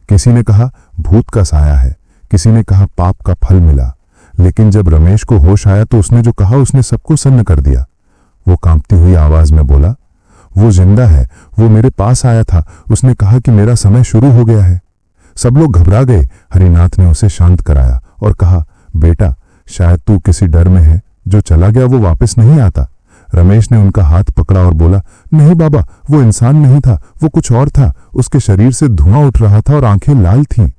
किसी ने कहा भूत का साया है, किसी ने कहा पाप का फल मिला। लेकिन जब रमेश को होश आया तो उसने जो कहा उसने सबको सन्न कर दिया। वो कांपती हुई आवाज में बोला, वो जिंदा है, वो मेरे पास आया था, उसने कहा कि मेरा समय शुरू हो गया है। सब लोग घबरा गए। हरिनाथ ने उसे शांत कराया और कहा, बेटा, शायद तू किसी डर में है, जो चला गया वो वापस नहीं आता। रमेश ने उनका हाथ पकड़ा और बोला, नहीं बाबा, वो इंसान नहीं था, वो कुछ और था। उसके शरीर से धुआं उठ रहा था और आंखें लाल थीं।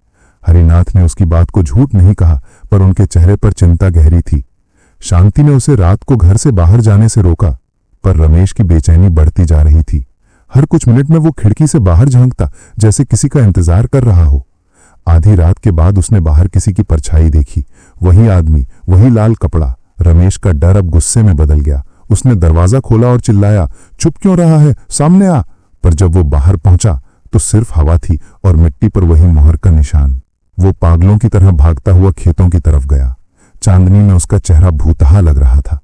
हरिनाथ ने उसकी बात को झूठ नहीं कहा, पर उनके चेहरे पर चिंता गहरी थी। शांति ने उसे रात को घर से बाहर जाने से रोका, पर रमेश की बेचैनी बढ़ती जा रही थी। हर कुछ मिनट में वो खिड़की से बाहर झांकता, जैसे किसी का इंतजार कर रहा हो। आधी रात के बाद उसने बाहर किसी की परछाई देखी। वही आदमी, वही लाल कपड़ा। रमेश का डर अब गुस्से में बदल गया। उसने दरवाजा खोला और चिल्लाया, चुप क्यों रहा है, सामने आ। पर जब वो बाहर पहुंचा तो सिर्फ हवा थी और मिट्टी पर वही मोहर का निशान। वो पागलों की तरह भागता हुआ खेतों की तरफ गया। चांदनी में उसका चेहरा भूतहा लग रहा था।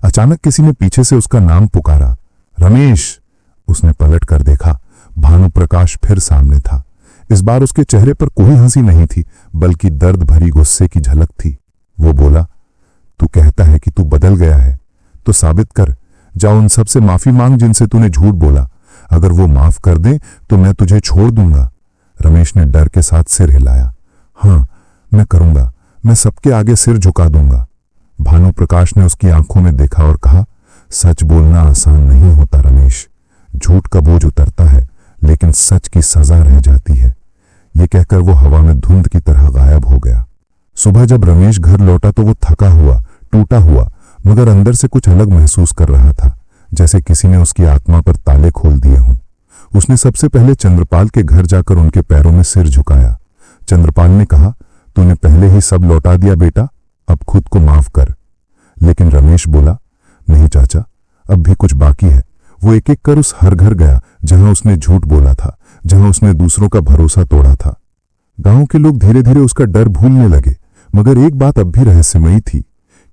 अचानक किसी ने पीछे से उसका नाम पुकारा, रमेश। उसने पलट कर देखा। भानुप्रकाश फिर सामने था। इस बार उसके चेहरे पर कोई हंसी नहीं थी, बल्कि दर्द भरी गुस्से की झलक थी। वो बोला, तू कहता है कि तू बदल गया है, तो साबित कर। जा उन सब से माफी मांग जिनसे तूने झूठ बोला। अगर वो माफ कर दें तो मैं तुझे छोड़ दूंगा। रमेश ने डर के साथ सिर हिलाया। हाँ, मैं करूंगा, मैं सबके आगे सिर झुका दूंगा। भानुप्रकाश ने उसकी आंखों में देखा और कहा, सच बोलना आसान नहीं होता रमेश। झूठ का बोझ उतरता है, लेकिन सच की सजा रह जाती है। ये कहकर वो हवा में धुंध की तरह गायब हो गया। सुबह जब रमेश घर लौटा तो वो थका हुआ, टूटा हुआ, मगर अंदर से कुछ अलग महसूस कर रहा था, जैसे किसी ने उसकी आत्मा पर ताले खोल दिए हों। उसने सबसे पहले चंद्रपाल के घर जाकर उनके पैरों में सिर झुकाया। चंद्रपाल ने कहा, तूने पहले ही सब लौटा दिया बेटा, अब खुद को माफ कर। लेकिन रमेश बोला, नहीं चाचा, अब भी कुछ बाकी है। वो एक एक कर उस हर घर गया जहां उसने झूठ बोला था, जहां उसने दूसरों का भरोसा तोड़ा था। गांव के लोग धीरे धीरे उसका डर भूलने लगे, मगर एक बात अब भी रहस्यमयी थी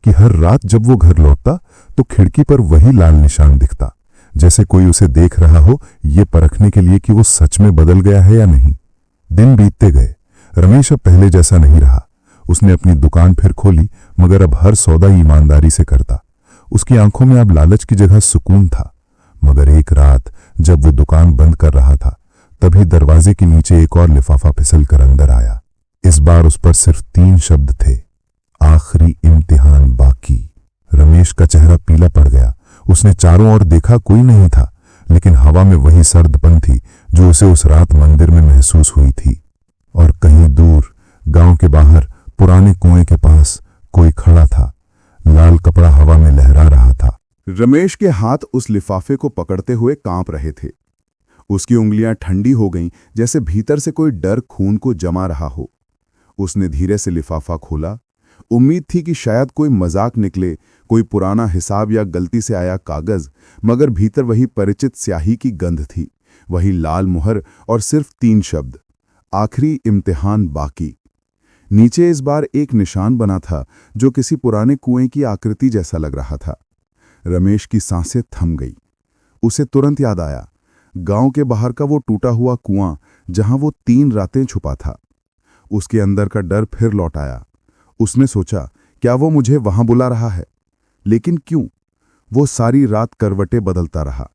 कि हर रात जब वो घर लौटता तो खिड़की पर वही लाल निशान दिखता, जैसे कोई उसे देख रहा हो, ये परखने के लिए कि वो सच में बदल गया है या नहीं। दिन बीतते गए। रमेश अब पहले जैसा नहीं रहा। उसने अपनी दुकान फिर खोली, मगर अब हर सौदा ईमानदारी से करता। उसकी आंखों में अब लालच की जगह सुकून था। मगर एक रात जब वो दुकान बंद कर रहा था, तभी दरवाजे के नीचे एक और लिफाफा फिसल कर अंदर आया। इस बार उस पर सिर्फ 3 शब्द थे, आखिरी इम्तिहान बाकी। रमेश का चेहरा पीला पड़ गया। उसने चारों ओर देखा, कोई नहीं था, लेकिन हवा में वही सर्दपन थी जो उसे उस रात मंदिर में महसूस हुई थी। और कहीं दूर, गांव के बाहर, पुराने कुएं के पास कोई खड़ा था। लाल कपड़ा हवा में लहरा रहा था। रमेश के हाथ उस लिफाफे को पकड़ते हुए कांप रहे थे। उसकी उंगलियां ठंडी हो गईं, जैसे भीतर से कोई डर खून को जमा रहा हो। उसने धीरे से लिफाफा खोला। उम्मीद थी कि शायद कोई मजाक निकले, कोई पुराना हिसाब या गलती से आया कागज, मगर भीतर वही परिचित स्याही की गंध थी, वही लाल मुहर और सिर्फ 3 शब्द, आखिरी इम्तिहान बाकी। नीचे इस बार एक निशान बना था जो किसी पुराने कुएं की आकृति जैसा लग रहा था। रमेश की सांसें थम गई। उसे तुरंत याद आया, गांव के बाहर का वो टूटा हुआ कुआं जहां वो 3 रातें छुपा था। उसके अंदर का डर फिर लौट आया। उसने सोचा, क्या वो मुझे वहां बुला रहा है? लेकिन क्यों? वो सारी रात करवटें बदलता रहा।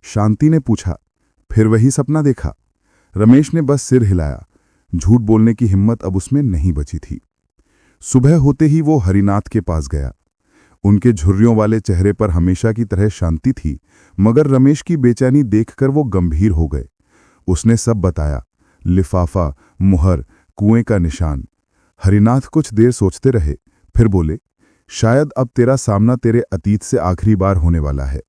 शांति ने पूछा, फिर वही सपना देखा? रमेश ने बस सिर हिलाया। झूठ बोलने की हिम्मत अब उसमें नहीं बची थी। सुबह होते ही वो हरिनाथ के पास गया। उनके झुर्रियों वाले चेहरे पर हमेशा की तरह शांति थी, मगर रमेश की बेचैनी देखकर वो गंभीर हो गए। उसने सब बताया, लिफाफा, मुहर, कुएं का निशान। हरिनाथ कुछ देर सोचते रहे, फिर बोले, शायद अब तेरा सामना तेरे अतीत से आखिरी बार होने वाला है।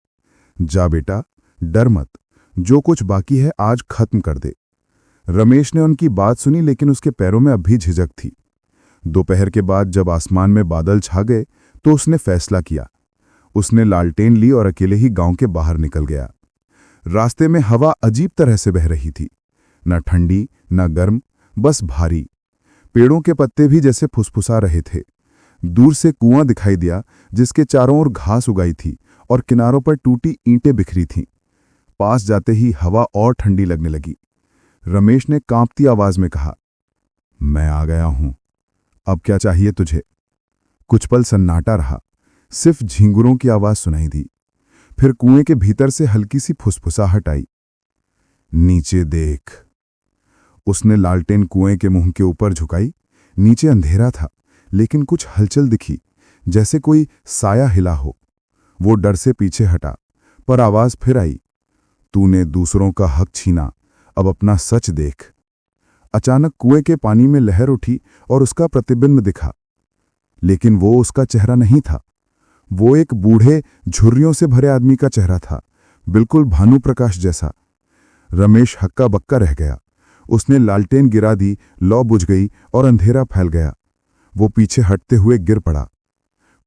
जा बेटा, डर मत, जो कुछ बाकी है आज खत्म कर दे। रमेश ने उनकी बात सुनी, लेकिन उसके पैरों में अब भी झिझक थी। दोपहर के बाद जब आसमान में बादल छा गए तो उसने फैसला किया। उसने लालटेन ली और अकेले ही गांव के बाहर निकल गया। रास्ते में हवा अजीब तरह से बह रही थी, न ठंडी न गर्म, बस भारी। पेड़ों के पत्ते भी जैसे फुसफुसा रहे थे। दूर से कुआं दिखाई दिया, जिसके चारों ओर घास उगाई थी और किनारों पर टूटी ईंटें बिखरी थीं। पास जाते ही हवा और ठंडी लगने लगी। रमेश ने कांपती आवाज में कहा, मैं आ गया हूं, अब क्या चाहिए तुझे? कुछ पल सन्नाटा रहा, सिर्फ झींगुरों की आवाज सुनाई दी। फिर कुएं के भीतर से हल्की सी फुसफुसाहट आई। नीचे देख। उसने लालटेन कुएं के मुंह के ऊपर झुकाई। नीचे अंधेरा था, लेकिन कुछ हलचल दिखी, जैसे कोई साया हिला हो। वो डर से पीछे हटा, पर आवाज फिर आई, तूने दूसरों का हक छीना, अब अपना सच देख। अचानक कुएं के पानी में लहर उठी और उसका प्रतिबिंब दिखा, लेकिन वो उसका चेहरा नहीं था। वो एक बूढ़े, झुर्रियों से भरे आदमी का चेहरा था, बिल्कुल भानुप्रकाश जैसा। रमेश हक्का बक्का रह गया। उसने लालटेन गिरा दी, लौ बुझ गई और अंधेरा फैल गया। वो पीछे हटते हुए गिर पड़ा।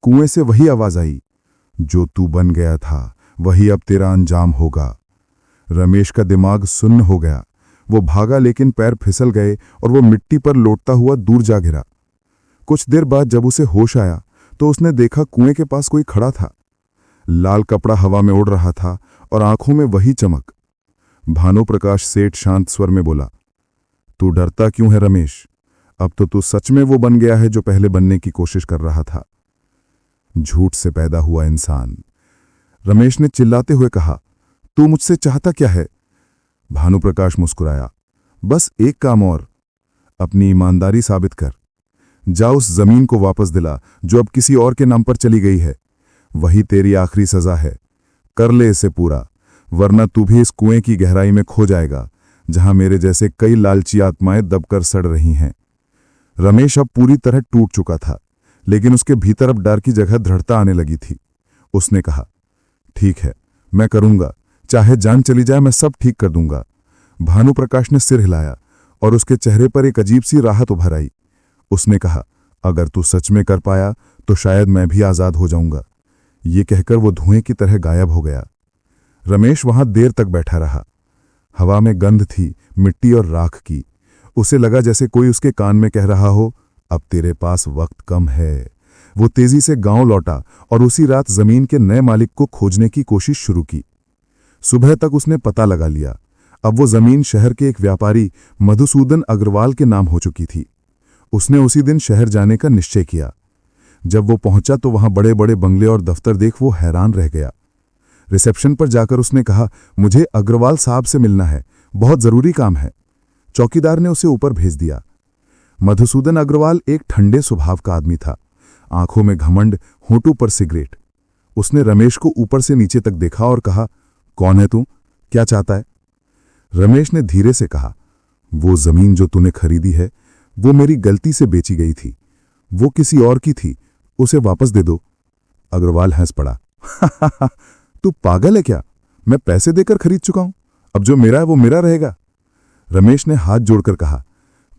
कुएं से वही आवाज आई, जो तू बन गया था वही अब तेरा अंजाम होगा। रमेश का दिमाग सुन्न हो गया। वो भागा, लेकिन पैर फिसल गए और वो मिट्टी पर लौटता हुआ दूर जा गिरा। कुछ देर बाद जब उसे होश आया तो उसने देखा कुएं के पास कोई खड़ा था। लाल कपड़ा हवा में उड़ रहा था और आंखों में वही चमक। भानुप्रकाश सेठ शांत स्वर में बोला, तू डरता क्यों है रमेश? अब तो तू सच में वो बन गया है जो पहले बनने की कोशिश कर रहा था। झूठ से पैदा हुआ इंसान। रमेश ने चिल्लाते हुए कहा, तू मुझसे चाहता क्या है? भानुप्रकाश मुस्कुराया, बस एक काम और, अपनी ईमानदारी साबित कर। जा उस जमीन को वापस दिला जो अब किसी और के नाम पर चली गई है। वही तेरी आखिरी सजा है। कर ले इसे पूरा, वरना तू भी इस कुएं की गहराई में खो जाएगा, जहां मेरे जैसे कई लालची आत्माएं दबकर सड़ रही हैं। रमेश अब पूरी तरह टूट चुका था, लेकिन उसके भीतर अब डर की जगह दृढ़ता आने लगी थी। उसने कहा, ठीक है, मैं करूंगा, चाहे जान चली जाए मैं सब ठीक कर दूंगा। भानुप्रकाश ने सिर हिलाया और उसके चेहरे पर एक अजीब सी राहत उभर आई। उसने कहा, अगर तू सच में कर पाया तो शायद मैं भी आजाद हो जाऊंगा। ये कहकर वो धुएं की तरह गायब हो गया। रमेश वहां देर तक बैठा रहा। हवा में गंध थी, मिट्टी और राख की। उसे लगा जैसे कोई उसके कान में कह रहा हो, अब तेरे पास वक्त कम है। वो तेजी से गांव लौटा और उसी रात जमीन के नए मालिक को खोजने की कोशिश शुरू की। सुबह तक उसने पता लगा लिया। अब वो जमीन शहर के एक व्यापारी मधुसूदन अग्रवाल के नाम हो चुकी थी। उसने उसी दिन शहर जाने का निश्चय किया। जब वो पहुंचा तो वहां बड़े बड़े बंगले और दफ्तर देख वो हैरान रह गया। रिसेप्शन पर जाकर उसने कहा, मुझे अग्रवाल साहब से मिलना है, बहुत जरूरी काम है। चौकीदार ने उसे ऊपर भेज दिया। मधुसूदन अग्रवाल एक ठंडे स्वभाव का आदमी था, आंखों में घमंड, होंठों पर सिगरेट। उसने रमेश को ऊपर से नीचे तक देखा और कहा, कौन है तू, क्या चाहता है? रमेश ने धीरे से कहा, वो जमीन जो तूने खरीदी है वो मेरी गलती से बेची गई थी। वो किसी और की थी, उसे वापस दे दो। अग्रवाल हंस पड़ा, तू पागल है क्या? मैं पैसे देकर खरीद चुका हूं, अब जो मेरा है वो मेरा रहेगा। रमेश ने हाथ जोड़कर कहा,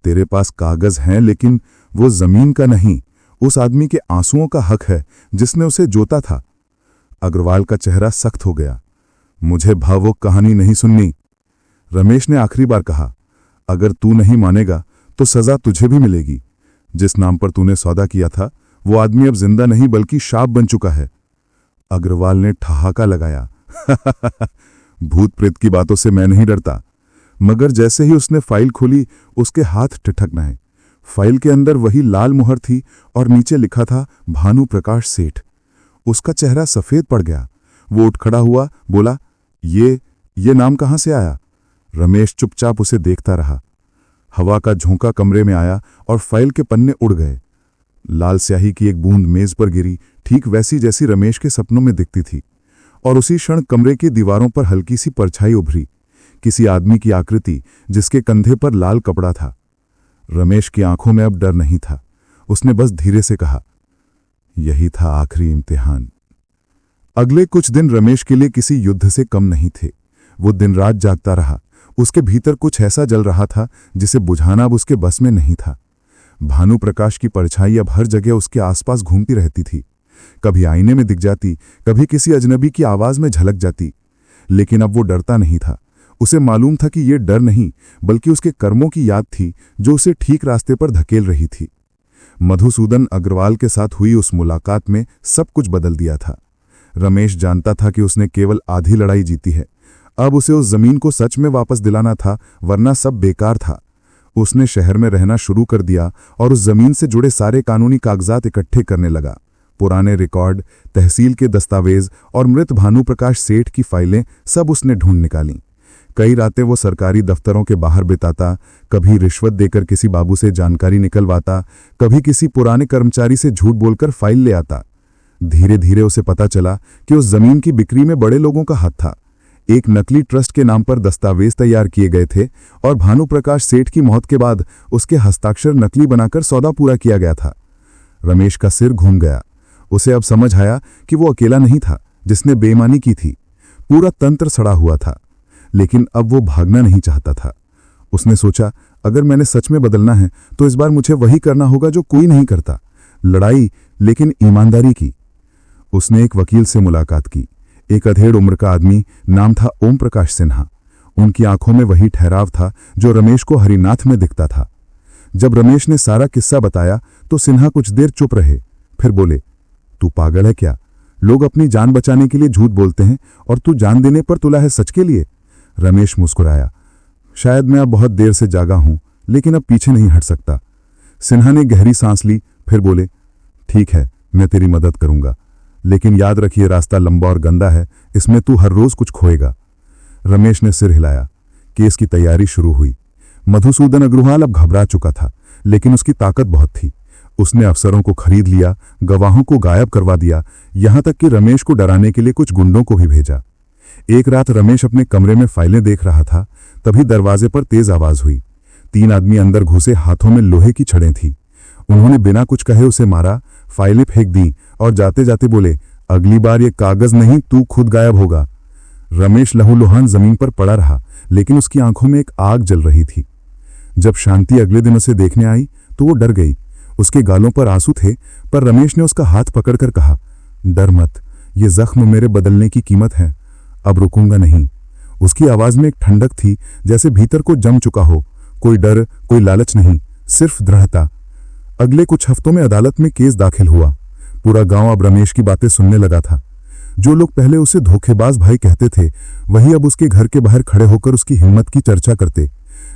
तेरे पास कागज हैं, लेकिन वो जमीन का नहीं, उस आदमी के आंसुओं का हक है जिसने उसे जोता था। अग्रवाल का चेहरा सख्त हो गया। मुझे भावुक कहानी नहीं सुननी। रमेश ने आखिरी बार कहा, अगर तू नहीं मानेगा तो सजा तुझे भी मिलेगी। जिस नाम पर तूने सौदा किया था वो आदमी अब जिंदा नहीं बल्कि शाप बन चुका है। अग्रवाल ने ठहाका लगाया, भूत प्रेत की बातों से मैं नहीं डरता। मगर जैसे ही उसने फाइल खोली उसके हाथ ठिठक गए। फाइल के अंदर वही लाल मुहर थी और नीचे लिखा था भानु प्रकाश सेठ। उसका चेहरा सफेद पड़ गया। वो उठ खड़ा हुआ, बोला, ये नाम कहाँ से आया? रमेश चुपचाप उसे देखता रहा। हवा का झोंका कमरे में आया और फाइल के पन्ने उड़ गए। लाल स्याही की एक बूंद मेज पर गिरी, ठीक वैसी जैसी रमेश के सपनों में दिखती थी। और उसी क्षण कमरे की दीवारों पर हल्की सी परछाई उभरी, किसी आदमी की आकृति जिसके कंधे पर लाल कपड़ा था। रमेश की आंखों में अब डर नहीं था। उसने बस धीरे से कहा, यही था आखिरी इम्तिहान। अगले कुछ दिन रमेश के लिए किसी युद्ध से कम नहीं थे। वो दिन रात जागता रहा। उसके भीतर कुछ ऐसा जल रहा था जिसे बुझाना अब उसके बस में नहीं था। भानु प्रकाश की परछाई अब हर जगह उसके आसपास घूमती रहती थी। कभी आईने में दिख जाती, कभी किसी अजनबी की आवाज में झलक जाती। लेकिन अब वो डरता नहीं था। उसे मालूम था कि ये डर नहीं, बल्कि उसके कर्मों की याद थी जो उसे ठीक रास्ते पर धकेल रही थी। मधुसूदन अग्रवाल के साथ हुई उस मुलाकात में सब कुछ बदल दिया था। रमेश जानता था कि उसने केवल आधी लड़ाई जीती है। अब उसे उस जमीन को सच में वापस दिलाना था, वरना सब बेकार था। उसने शहर में रहना शुरू कर दिया और उस जमीन से जुड़े सारे कानूनी कागजात इकट्ठे करने लगा। पुराने रिकॉर्ड, तहसील के दस्तावेज और मृत भानु प्रकाश सेठ की फाइलें सब उसने ढूंढ निकालीं। कई रातें वो सरकारी दफ्तरों के बाहर बिताता, कभी रिश्वत देकर किसी बाबू से जानकारी निकलवाता, कभी किसी पुराने कर्मचारी से झूठ बोलकर फाइल ले आता। धीरे धीरे उसे पता चला कि उस जमीन की बिक्री में बड़े लोगों का हाथ था। एक नकली ट्रस्ट के नाम पर दस्तावेज तैयार किए गए थे और भानु प्रकाश सेठ की मौत के बाद उसके हस्ताक्षर नकली बनाकर सौदा पूरा किया गया था। रमेश का सिर घूम गया। उसे अब समझ आया कि वो अकेला नहीं था जिसने बेईमानी की थी। पूरा तंत्र सड़ा हुआ था। लेकिन अब वो भागना नहीं चाहता था। उसने सोचा, अगर मैंने सच में बदलना है तो इस बार मुझे वही करना होगा जो कोई नहीं करता, लड़ाई, लेकिन ईमानदारी की। उसने एक वकील से मुलाकात की। एक अधेड़ उम्र का आदमी, नाम था ओम प्रकाश सिन्हा। उनकी आंखों में वही ठहराव था जो रमेश को हरिनाथ में दिखता था। जब रमेश ने सारा किस्सा बताया तो सिन्हा कुछ देर चुप रहे, फिर बोले, तू पागल है क्या? लोग अपनी जान बचाने के लिए झूठ बोलते हैं और तू जान देने पर तुला है सच के लिए? रमेश मुस्कुराया। शायद मैं अब बहुत देर से जागा हूं, लेकिन अब पीछे नहीं हट सकता। सिन्हा ने गहरी सांस ली, फिर बोले, ठीक है, मैं तेरी मदद करूंगा, लेकिन याद रखिए रास्ता लंबा और गंदा है, इसमें तू हर रोज कुछ खोएगा। रमेश ने सिर हिलाया। केस की तैयारी शुरू हुई। मधुसूदन अग्रवाल अब घबरा चुका था, लेकिन उसकी ताकत बहुत थी। उसने अफसरों को खरीद लिया, गवाहों को गायब करवा दिया, यहां तक कि रमेश को डराने के लिए कुछ गुंडों को भी भेजा। एक रात रमेश अपने कमरे में फाइलें देख रहा था, तभी दरवाजे पर तेज आवाज हुई। 3 आदमी अंदर घुसे, हाथों में लोहे की छड़ें थी। उन्होंने बिना कुछ कहे उसे मारा, फाइलें फेंक दी और जाते जाते बोले, अगली बार ये कागज नहीं, तू खुद गायब होगा। रमेश लहूलुहान जमीन पर पड़ा रहा, लेकिन उसकी आंखों में एक आग जल रही थी। जब शांति अगले दिन उसे देखने आई तो वो डर गई। उसके गालों पर आंसू थे, पर रमेश ने उसका हाथ पकड़कर कहा, डर मत, ये जख्म मेरे बदलने की कीमत है, अब रुकूंगा नहीं। उसकी आवाज में एक ठंडक थी, जैसे भीतर को जम चुका हो। कोई डर, कोई लालच नहीं, सिर्फ दृढ़ता। अगले कुछ हफ्तों में अदालत में केस दाखिल हुआ। पूरा गांव अब रमेश की बातें सुनने लगा था। जो लोग पहले उसे धोखेबाज भाई कहते थे, वही अब उसके घर के बाहर खड़े होकर उसकी हिम्मत की चर्चा करते।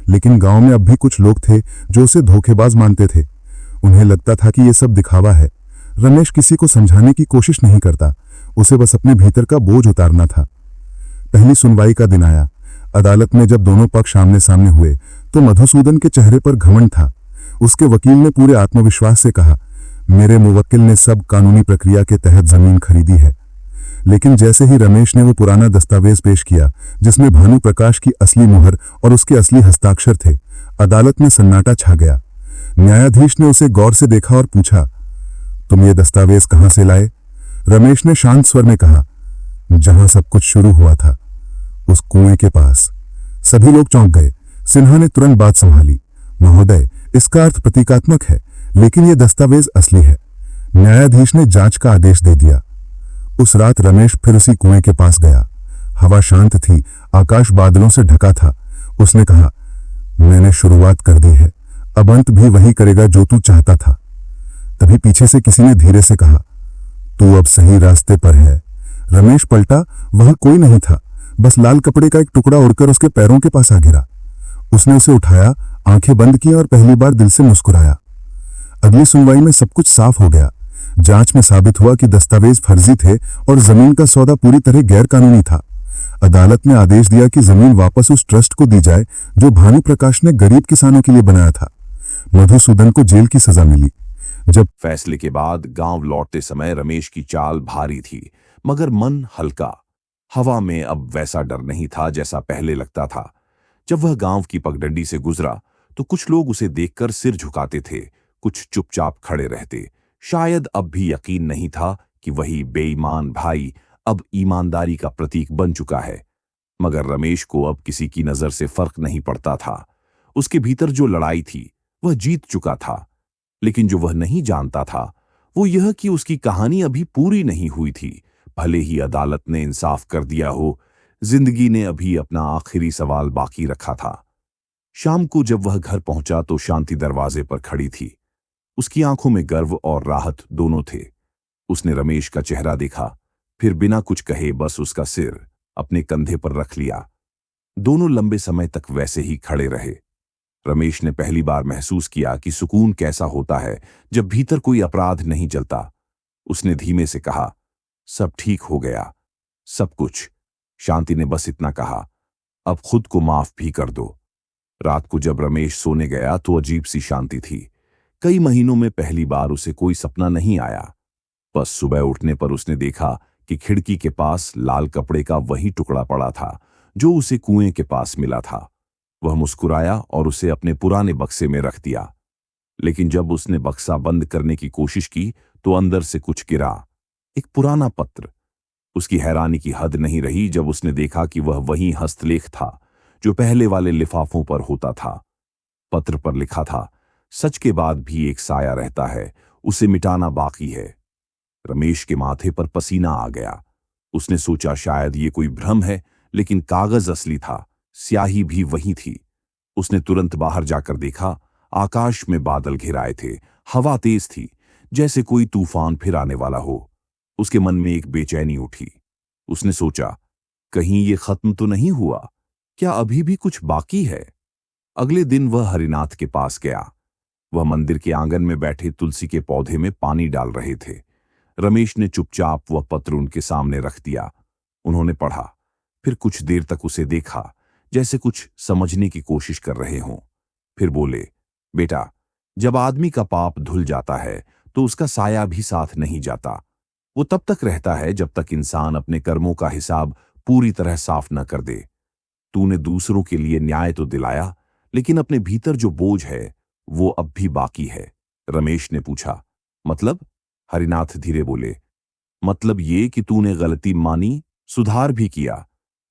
लेकिन गांव में अब भी कुछ लोग थे जो उसे धोखेबाज मानते थे। उन्हें लगता था कि ये सब दिखावा है। रमेश किसी को समझाने की कोशिश नहीं करता, उसे बस अपने भीतर का बोझ उतारना था। पहली सुनवाई का दिन आया। अदालत में जब दोनों पक्ष आमने सामने हुए तो मधुसूदन के चेहरे पर घमंड था। उसके वकील ने पूरे आत्मविश्वास से कहा, मेरे मुवक्किल ने सब कानूनी प्रक्रिया के तहत जमीन खरीदी है। लेकिन जैसे ही रमेश ने वो पुराना दस्तावेज पेश किया जिसमें भानु प्रकाश की असली मुहर और उसके असली हस्ताक्षर थे, अदालत में सन्नाटा छा गया। न्यायाधीश ने उसे गौर से देखा और पूछा, तुम ये दस्तावेज कहां से लाए? रमेश ने शांत स्वर में कहा, जहां सब कुछ शुरू हुआ था, उस कुएं के पास। सभी लोग चौंक गए। सिन्हा ने तुरंत बात संभाली, महोदय, इसका अर्थ प्रतीकात्मक है, लेकिन यह दस्तावेज असली है। न्यायाधीश ने जांच का आदेश दे दिया। उस रात रमेश फिर उसी कुएं के पास गया। हवा शांत थी, आकाश बादलों से ढका था। उसने कहा, मैंने शुरुआत कर दी है, अब अंत भी वही करेगा जो तू चाहता था। तभी पीछे से किसी ने धीरे से कहा, तू अब सही रास्ते पर है। रमेश पलटा, वहां कोई नहीं था, बस लाल कपड़े का एक टुकड़ा उड़कर उसके पैरों के पास आ गिरा। उसने उसे उठाया, आंखें बंद की और पहली बार दिल से मुस्कुराया। अगली सुनवाई में सब कुछ साफ हो गया। जांच में साबित हुआ कि दस्तावेज फर्जी थे और जमीन का सौदा पूरी तरह गैरकानूनी था। अदालत ने आदेश दिया कि जमीन वापस उस ट्रस्ट को दी जाए जो भानु प्रकाश ने गरीब किसानों के लिए बनाया था। मधुसूदन को जेल की सजा मिली। जब फैसले के बाद गांव लौटते समय रमेश की चाल भारी थी, मगर मन हल्का। हवा में अब वैसा डर नहीं था जैसा पहले लगता था। जब वह गांव की पगडंडी से गुजरा तो कुछ लोग उसे देखकर सिर झुकाते थे, कुछ चुपचाप खड़े रहते। शायद अब भी यकीन नहीं था कि वही बेईमान भाई अब ईमानदारी का प्रतीक बन चुका है। मगर रमेश को अब किसी की नजर से फर्क नहीं पड़ता था। उसके भीतर जो लड़ाई थी वह जीत चुका था, लेकिन जो वह नहीं जानता था वो यह कि उसकी कहानी अभी पूरी नहीं हुई थी। भले ही अदालत ने इंसाफ कर दिया हो, जिंदगी ने अभी अपना आखिरी सवाल बाकी रखा था। शाम को जब वह घर पहुंचा तो शांति दरवाजे पर खड़ी थी। उसकी आंखों में गर्व और राहत दोनों थे। उसने रमेश का चेहरा देखा, फिर बिना कुछ कहे बस उसका सिर अपने कंधे पर रख लिया। दोनों लंबे समय तक वैसे ही खड़े रहे। रमेश ने पहली बार महसूस किया कि सुकून कैसा होता है जब भीतर कोई अपराध नहीं जलता। उसने धीमे से कहा, सब ठीक हो गया, सब कुछ। शांति ने बस इतना कहा, अब खुद को माफ भी कर दो। रात को जब रमेश सोने गया तो अजीब सी शांति थी। कई महीनों में पहली बार उसे कोई सपना नहीं आया। बस सुबह उठने पर उसने देखा कि खिड़की के पास लाल कपड़े का वही टुकड़ा पड़ा था जो उसे कुएं के पास मिला था। वह मुस्कुराया और उसे अपने पुराने बक्से में रख दिया। लेकिन जब उसने बक्सा बंद करने की कोशिश की तो अंदर से कुछ गिरा, एक पुराना पत्र। उसकी हैरानी की हद नहीं रही जब उसने देखा कि वह वही हस्तलेख था जो पहले वाले लिफाफों पर होता था। पत्र पर लिखा था, सच के बाद भी एक साया रहता है, उसे मिटाना बाकी है। रमेश के माथे पर पसीना आ गया। उसने सोचा शायद ये कोई भ्रम है, लेकिन कागज असली था, स्याही भी वही थी। उसने तुरंत बाहर जाकर देखा, आकाश में बादल घिराए थे, हवा तेज थी, जैसे कोई तूफान फिर आने वाला हो। उसके मन में एक बेचैनी उठी। उसने सोचा, कहीं ये खत्म तो नहीं हुआ? क्या अभी भी कुछ बाकी है? अगले दिन वह हरिनाथ के पास गया। वह मंदिर के आंगन में बैठे तुलसी के पौधे में पानी डाल रहे थे। रमेश ने चुपचाप वह पत्र उनके सामने रख दिया। उन्होंने पढ़ा, फिर कुछ देर तक उसे देखा, जैसे कुछ समझने की कोशिश कर रहे हों। फिर बोले, बेटा, जब आदमी का पाप धुल जाता है तो उसका साया भी साथ नहीं जाता। वो तब तक रहता है जब तक इंसान अपने कर्मों का हिसाब पूरी तरह साफ न कर दे। तूने दूसरों के लिए न्याय तो दिलाया, लेकिन अपने भीतर जो बोझ है वो अब भी बाकी है। रमेश ने पूछा, मतलब? हरिनाथ धीरे बोले, मतलब ये कि तूने गलती मानी, सुधार भी किया,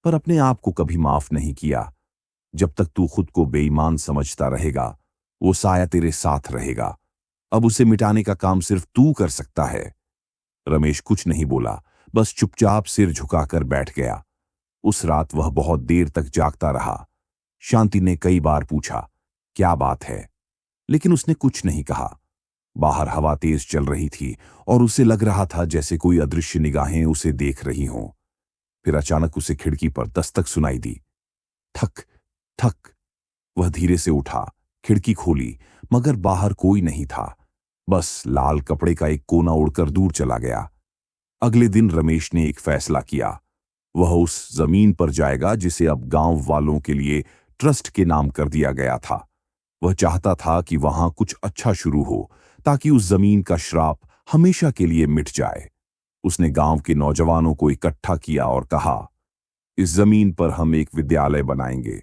पर अपने आप को कभी माफ नहीं किया। जब तक तू खुद को बेईमान समझता रहेगा, वो साया तेरे साथ रहेगा। अब उसे मिटाने का काम सिर्फ तू कर सकता है। रमेश कुछ नहीं बोला, बस चुपचाप सिर झुकाकर बैठ गया। उस रात वह बहुत देर तक जागता रहा। शांति ने कई बार पूछा, क्या बात है? लेकिन उसने कुछ नहीं कहा। बाहर हवा तेज चल रही थी और उसे लग रहा था जैसे कोई अदृश्य निगाहें उसे देख रही हों। फिर अचानक उसे खिड़की पर दस्तक सुनाई दी। ठक ठक। वह धीरे से उठा, खिड़की खोली, मगर बाहर कोई नहीं था। बस लाल कपड़े का एक कोना उड़कर दूर चला गया। अगले दिन रमेश ने एक फैसला किया। वह उस जमीन पर जाएगा जिसे अब गांव वालों के लिए ट्रस्ट के नाम कर दिया गया था। वह चाहता था कि वहां कुछ अच्छा शुरू हो, ताकि उस जमीन का श्राप हमेशा के लिए मिट जाए। उसने गांव के नौजवानों को इकट्ठा किया और कहा, इस जमीन पर हम एक विद्यालय बनाएंगे,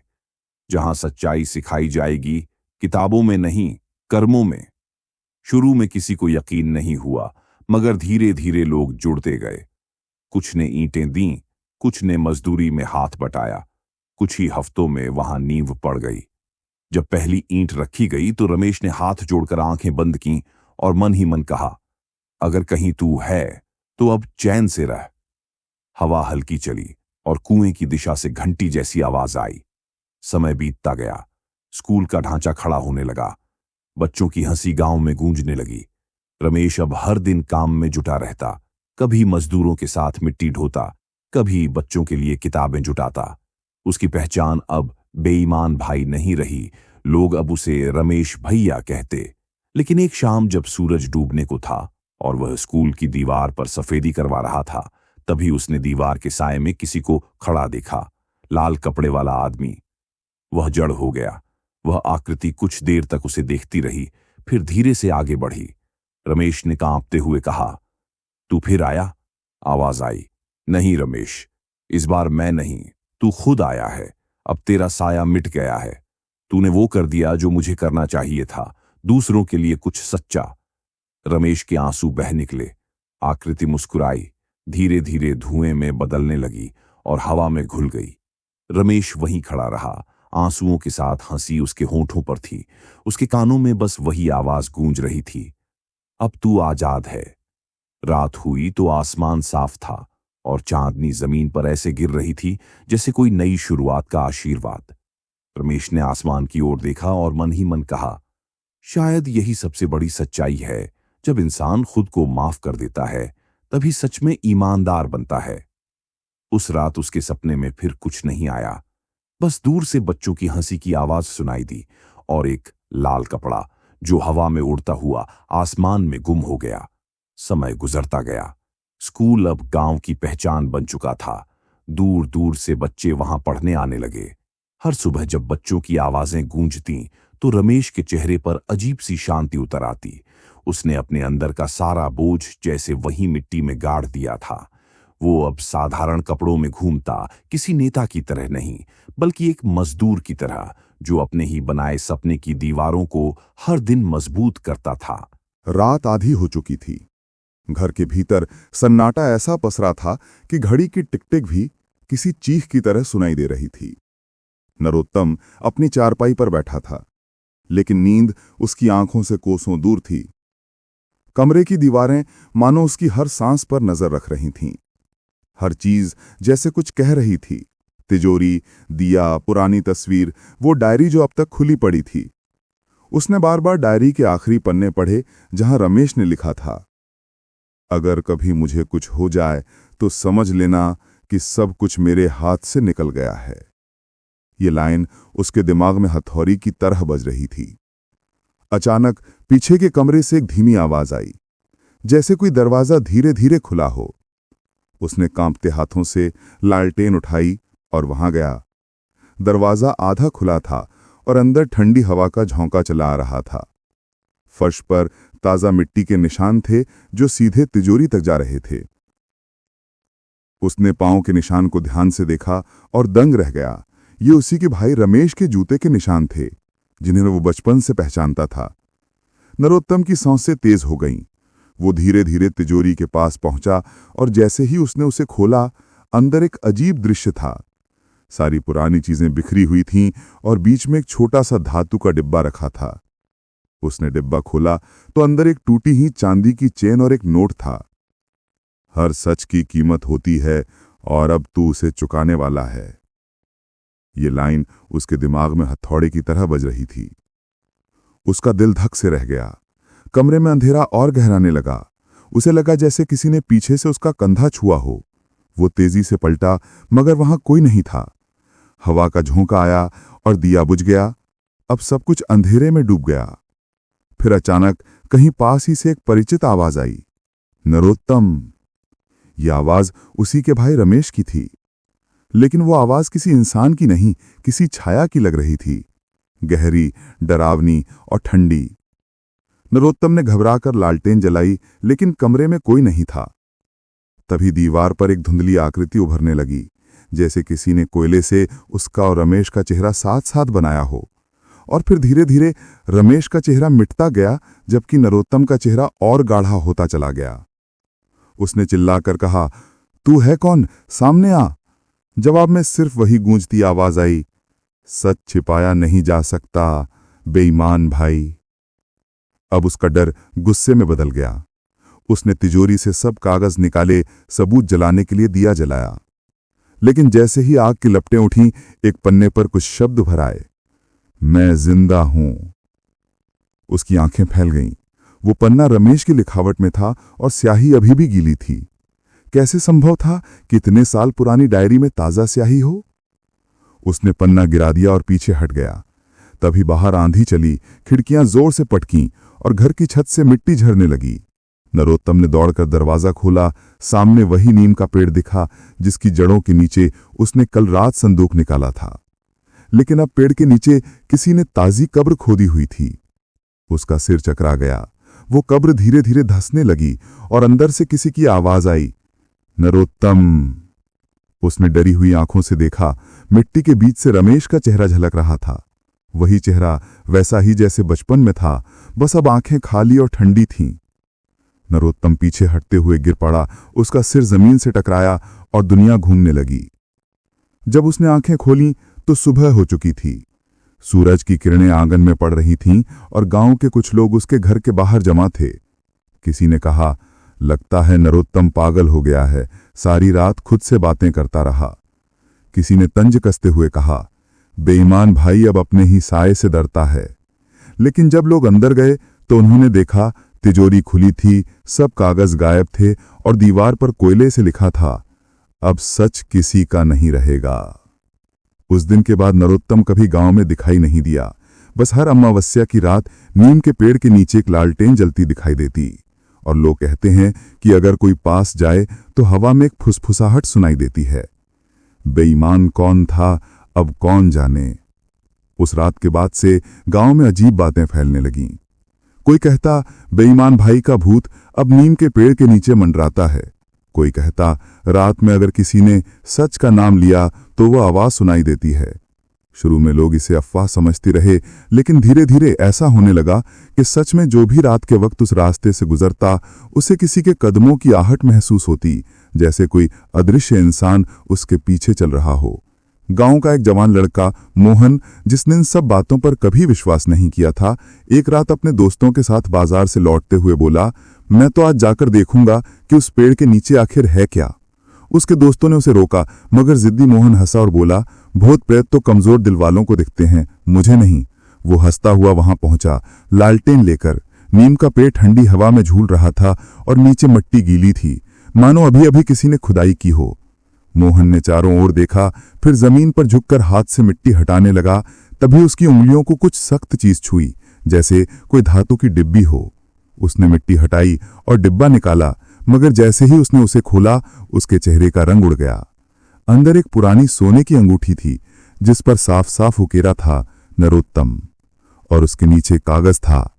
जहां सच्चाई सिखाई जाएगी, किताबों में नहीं, कर्मों में। शुरू में किसी को यकीन नहीं हुआ, मगर धीरे धीरे लोग जुड़ते गए। कुछ ने ईंटें दीं, कुछ ने मजदूरी में हाथ बटाया। कुछ ही हफ्तों में वहां नींव पड़ गई। जब पहली ईंट रखी गई तो रमेश ने हाथ जोड़कर आंखें बंद कीं और मन ही मन कहा, अगर कहीं तू है तो अब चैन से रह। हवा हल्की चली और कुएं की दिशा से घंटी जैसी आवाज आई। समय बीतता गया। स्कूल का ढांचा खड़ा होने लगा। बच्चों की हंसी गांव में गूंजने लगी। रमेश अब हर दिन काम में जुटा रहता। कभी मजदूरों के साथ मिट्टी ढोता, कभी बच्चों के लिए किताबें जुटाता। उसकी पहचान अब बेईमान भाई नहीं रही, लोग अब उसे रमेश भैया कहते। लेकिन एक शाम जब सूरज डूबने को था और वह स्कूल की दीवार पर सफेदी करवा रहा था, तभी उसने दीवार के साए में किसी को खड़ा देखा। लाल कपड़े वाला आदमी। वह जड़ हो गया। वह आकृति कुछ देर तक उसे देखती रही, फिर धीरे से आगे बढ़ी। रमेश ने कांपते हुए कहा, तू फिर आया? आवाज आई, नहीं रमेश, इस बार मैं नहीं, तू खुद आया है। अब तेरा साया मिट गया है। तूने वो कर दिया जो मुझे करना चाहिए था, दूसरों के लिए कुछ सच्चा। रमेश के आंसू बह निकले। आकृति मुस्कुराई, धीरे धीरे धुएं में बदलने लगी और हवा में घुल गई। रमेश वहीं खड़ा रहा। आंसुओं के साथ हंसी उसके होंठों पर थी। उसके कानों में बस वही आवाज गूंज रही थी, अब तू आजाद है। रात हुई तो आसमान साफ था और चांदनी जमीन पर ऐसे गिर रही थी जैसे कोई नई शुरुआत का आशीर्वाद। रमेश ने आसमान की ओर देखा और मन ही मन कहा, शायद यही सबसे बड़ी सच्चाई है। जब इंसान खुद को माफ कर देता है, तभी सच में ईमानदार बनता है। उस रात उसके सपने में फिर कुछ नहीं आया। बस दूर से बच्चों की हंसी की आवाज सुनाई दी और एक लाल कपड़ा जो हवा में उड़ता हुआ आसमान में गुम हो गया। समय गुजरता गया। स्कूल अब गांव की पहचान बन चुका था। दूर दूर से बच्चे वहां पढ़ने आने लगे। हर सुबह जब बच्चों की आवाजें गूंजती तो रमेश के चेहरे पर अजीब सी शांति उतर आती। उसने अपने अंदर का सारा बोझ जैसे वहीं मिट्टी में गाड़ दिया था। वो अब साधारण कपड़ों में घूमता, किसी नेता की तरह नहीं, बल्कि एक मजदूर की तरह जो अपने ही बनाए सपने की दीवारों को हर दिन मजबूत करता था। रात आधी हो चुकी थी। घर के भीतर सन्नाटा ऐसा पसरा था कि घड़ी की टिक-टिक भी किसी चीख की तरह सुनाई दे रही थी। नरोत्तम अपनी चारपाई पर बैठा था, लेकिन नींद उसकी आंखों से कोसों दूर थी। कमरे की दीवारें मानो उसकी हर सांस पर नजर रख रही थीं। हर चीज जैसे कुछ कह रही थी। तिजोरी, दिया, पुरानी तस्वीर, वो डायरी जो अब तक खुली पड़ी थी। उसने बार बार डायरी के आखिरी पन्ने पढ़े जहां रमेश ने लिखा था, अगर कभी मुझे कुछ हो जाए तो समझ लेना कि सब कुछ मेरे हाथ से निकल गया है। ये लाइन उसके दिमाग में हथौड़ी की तरह बज रही थी। अचानक पीछे के कमरे से एक धीमी आवाज आई, जैसे कोई दरवाजा धीरे धीरे खुला हो। उसने कांपते हाथों से लालटेन उठाई और वहां गया। दरवाजा आधा खुला था और अंदर ठंडी हवा का झोंका चला आ रहा था। फर्श पर ताजा मिट्टी के निशान थे जो सीधे तिजोरी तक जा रहे थे। उसने पांव के निशान को ध्यान से देखा और दंग रह गया। ये उसी के भाई रमेश के जूते के निशान थे, जिन्हें वो बचपन से पहचानता था। नरोत्तम की सांसें तेज हो गईं। वो धीरे धीरे तिजोरी के पास पहुंचा और जैसे ही उसने उसे खोला, अंदर एक अजीब दृश्य था। सारी पुरानी चीजें बिखरी हुई थीं और बीच में एक छोटा सा धातु का डिब्बा रखा था। उसने डिब्बा खोला तो अंदर एक टूटी ही चांदी की चेन और एक नोट था। हर सच की कीमत होती है और अब तू उसे चुकाने वाला है। ये लाइन उसके दिमाग में हथौड़े की तरह बज रही थी। उसका दिल धक से रह गया। कमरे में अंधेरा और गहराने लगा। उसे लगा जैसे किसी ने पीछे से उसका कंधा छुआ हो। वो तेजी से पलटा, मगर वहां कोई नहीं था। हवा का झोंका आया और दिया बुझ गया। अब सब कुछ अंधेरे में डूब गया। फिर अचानक कहीं पास ही से एक परिचित आवाज आई, नरोत्तम। यह आवाज उसी के भाई रमेश की थी, लेकिन वो आवाज किसी इंसान की नहीं, किसी छाया की लग रही थी, गहरी, डरावनी और ठंडी। नरोत्तम ने घबराकर लालटेन जलाई, लेकिन कमरे में कोई नहीं था। तभी दीवार पर एक धुंधली आकृति उभरने लगी, जैसे किसी ने कोयले से उसका और रमेश का चेहरा साथ साथ बनाया हो। और फिर धीरे धीरे रमेश का चेहरा मिटता गया, जबकि नरोत्तम का चेहरा और गाढ़ा होता चला गया। उसने चिल्लाकर कहा, तू है कौन? सामने आ। जवाब में सिर्फ वही गूंजती आवाज आई, सच छिपाया नहीं जा सकता बेईमान भाई। अब उसका डर गुस्से में बदल गया। उसने तिजोरी से सब कागज निकाले, सबूत जलाने के लिए दिया जलाया। लेकिन जैसे ही आग की लपटें उठीं, एक पन्ने पर कुछ शब्द भर आए, मैं जिंदा हूं। उसकी आंखें फैल गईं। वो पन्ना रमेश की लिखावट में था और स्याही अभी भी गीली थी। कैसे संभव था कि इतने साल पुरानी डायरी में ताजा स्याही हो? उसने पन्ना गिरा दिया और पीछे हट गया। तभी बाहर आंधी चली, खिड़कियां जोर से पटकीं और घर की छत से मिट्टी झरने लगी। नरोत्तम ने दौड़कर दरवाजा खोला। सामने वही नीम का पेड़ दिखा जिसकी जड़ों के नीचे उसने कल रात संदूक निकाला था, लेकिन अब पेड़ के नीचे किसी ने ताजी कब्र खोदी हुई थी। उसका सिर चकरा गया। वो कब्र धीरे धीरे धंसने लगी और अंदर से किसी की आवाज आई, नरोत्तम। उसने डरी हुई आंखों से देखा। मिट्टी के बीच से रमेश का चेहरा झलक रहा था। वही चेहरा, वैसा ही जैसे बचपन में था, बस अब आंखें खाली और ठंडी थीं। नरोत्तम पीछे हटते हुए गिर पड़ा। उसका सिर जमीन से टकराया और दुनिया घूमने लगी। जब उसने आंखें खोलीं तो सुबह हो चुकी थी। सूरज की किरणें आंगन में पड़ रही थीं और गांव के कुछ लोग उसके घर के बाहर जमा थे। किसी ने कहा, लगता है नरोत्तम पागल हो गया है, सारी रात खुद से बातें करता रहा। किसी ने तंज कसते हुए कहा, बेईमान भाई अब अपने ही साये से डरता है। लेकिन जब लोग अंदर गए तो उन्होंने देखा तिजोरी खुली थी, सब कागज गायब थे और दीवार पर कोयले से लिखा था, अब सच किसी का नहीं रहेगा। उस दिन के बाद नरोत्तम कभी गांव में दिखाई नहीं दिया। बस हर अमावस्या की रात नीम के पेड़ के नीचे एक लालटेन जलती दिखाई देती और लोग कहते हैं कि अगर कोई पास जाए तो हवा में एक फुसफुसाहट सुनाई देती है। बेईमान कौन था, अब कौन जाने। उस रात के बाद से गांव में अजीब बातें फैलने लगीं। कोई कहता, बेईमान भाई का भूत अब नीम के पेड़ के नीचे मंडराता है। कोई कहता, रात में अगर किसी ने सच का नाम लिया तो वह आवाज सुनाई देती है। शुरू में लोग इसे अफवाह समझते रहे, लेकिन धीरे धीरे ऐसा होने लगा कि सच में जो भी रात के वक्त उस रास्ते से गुजरता, उसे किसी के कदमों की आहट महसूस होती, जैसे कोई अदृश्य इंसान उसके पीछे चल रहा हो। गांव का एक जवान लड़का मोहन, जिसने इन सब बातों पर कभी विश्वास नहीं किया था, एक रात अपने दोस्तों के साथ बाजार से लौटते हुए बोला, मैं तो आज जाकर देखूंगा कि उस पेड़ के नीचे आखिर है क्या। उसके दोस्तों ने उसे रोका, मगर जिद्दी मोहन हंसा और बोला, भूत प्रेत तो कमजोर दिल वालों को दिखते हैं, मुझे नहीं। वो हंसता हुआ वहां पहुंचा, लालटेन लेकर। नीम का पेड़ ठंडी हवा में झूल रहा था और नीचे मिट्टी गीली थी, मानो अभी अभी किसी ने खुदाई की हो। मोहन ने चारों ओर देखा, फिर जमीन पर झुककर हाथ से मिट्टी हटाने लगा। तभी उसकी उंगलियों को कुछ सख्त चीज छुई, जैसे कोई धातु की डिब्बी हो। उसने मिट्टी हटाई और डिब्बा निकाला, मगर जैसे ही उसने उसे खोला, उसके चेहरे का रंग उड़ गया। अंदर एक पुरानी सोने की अंगूठी थी, जिस पर साफ साफ उकेरा था, नरोत्तम। और उसके नीचे कागज था,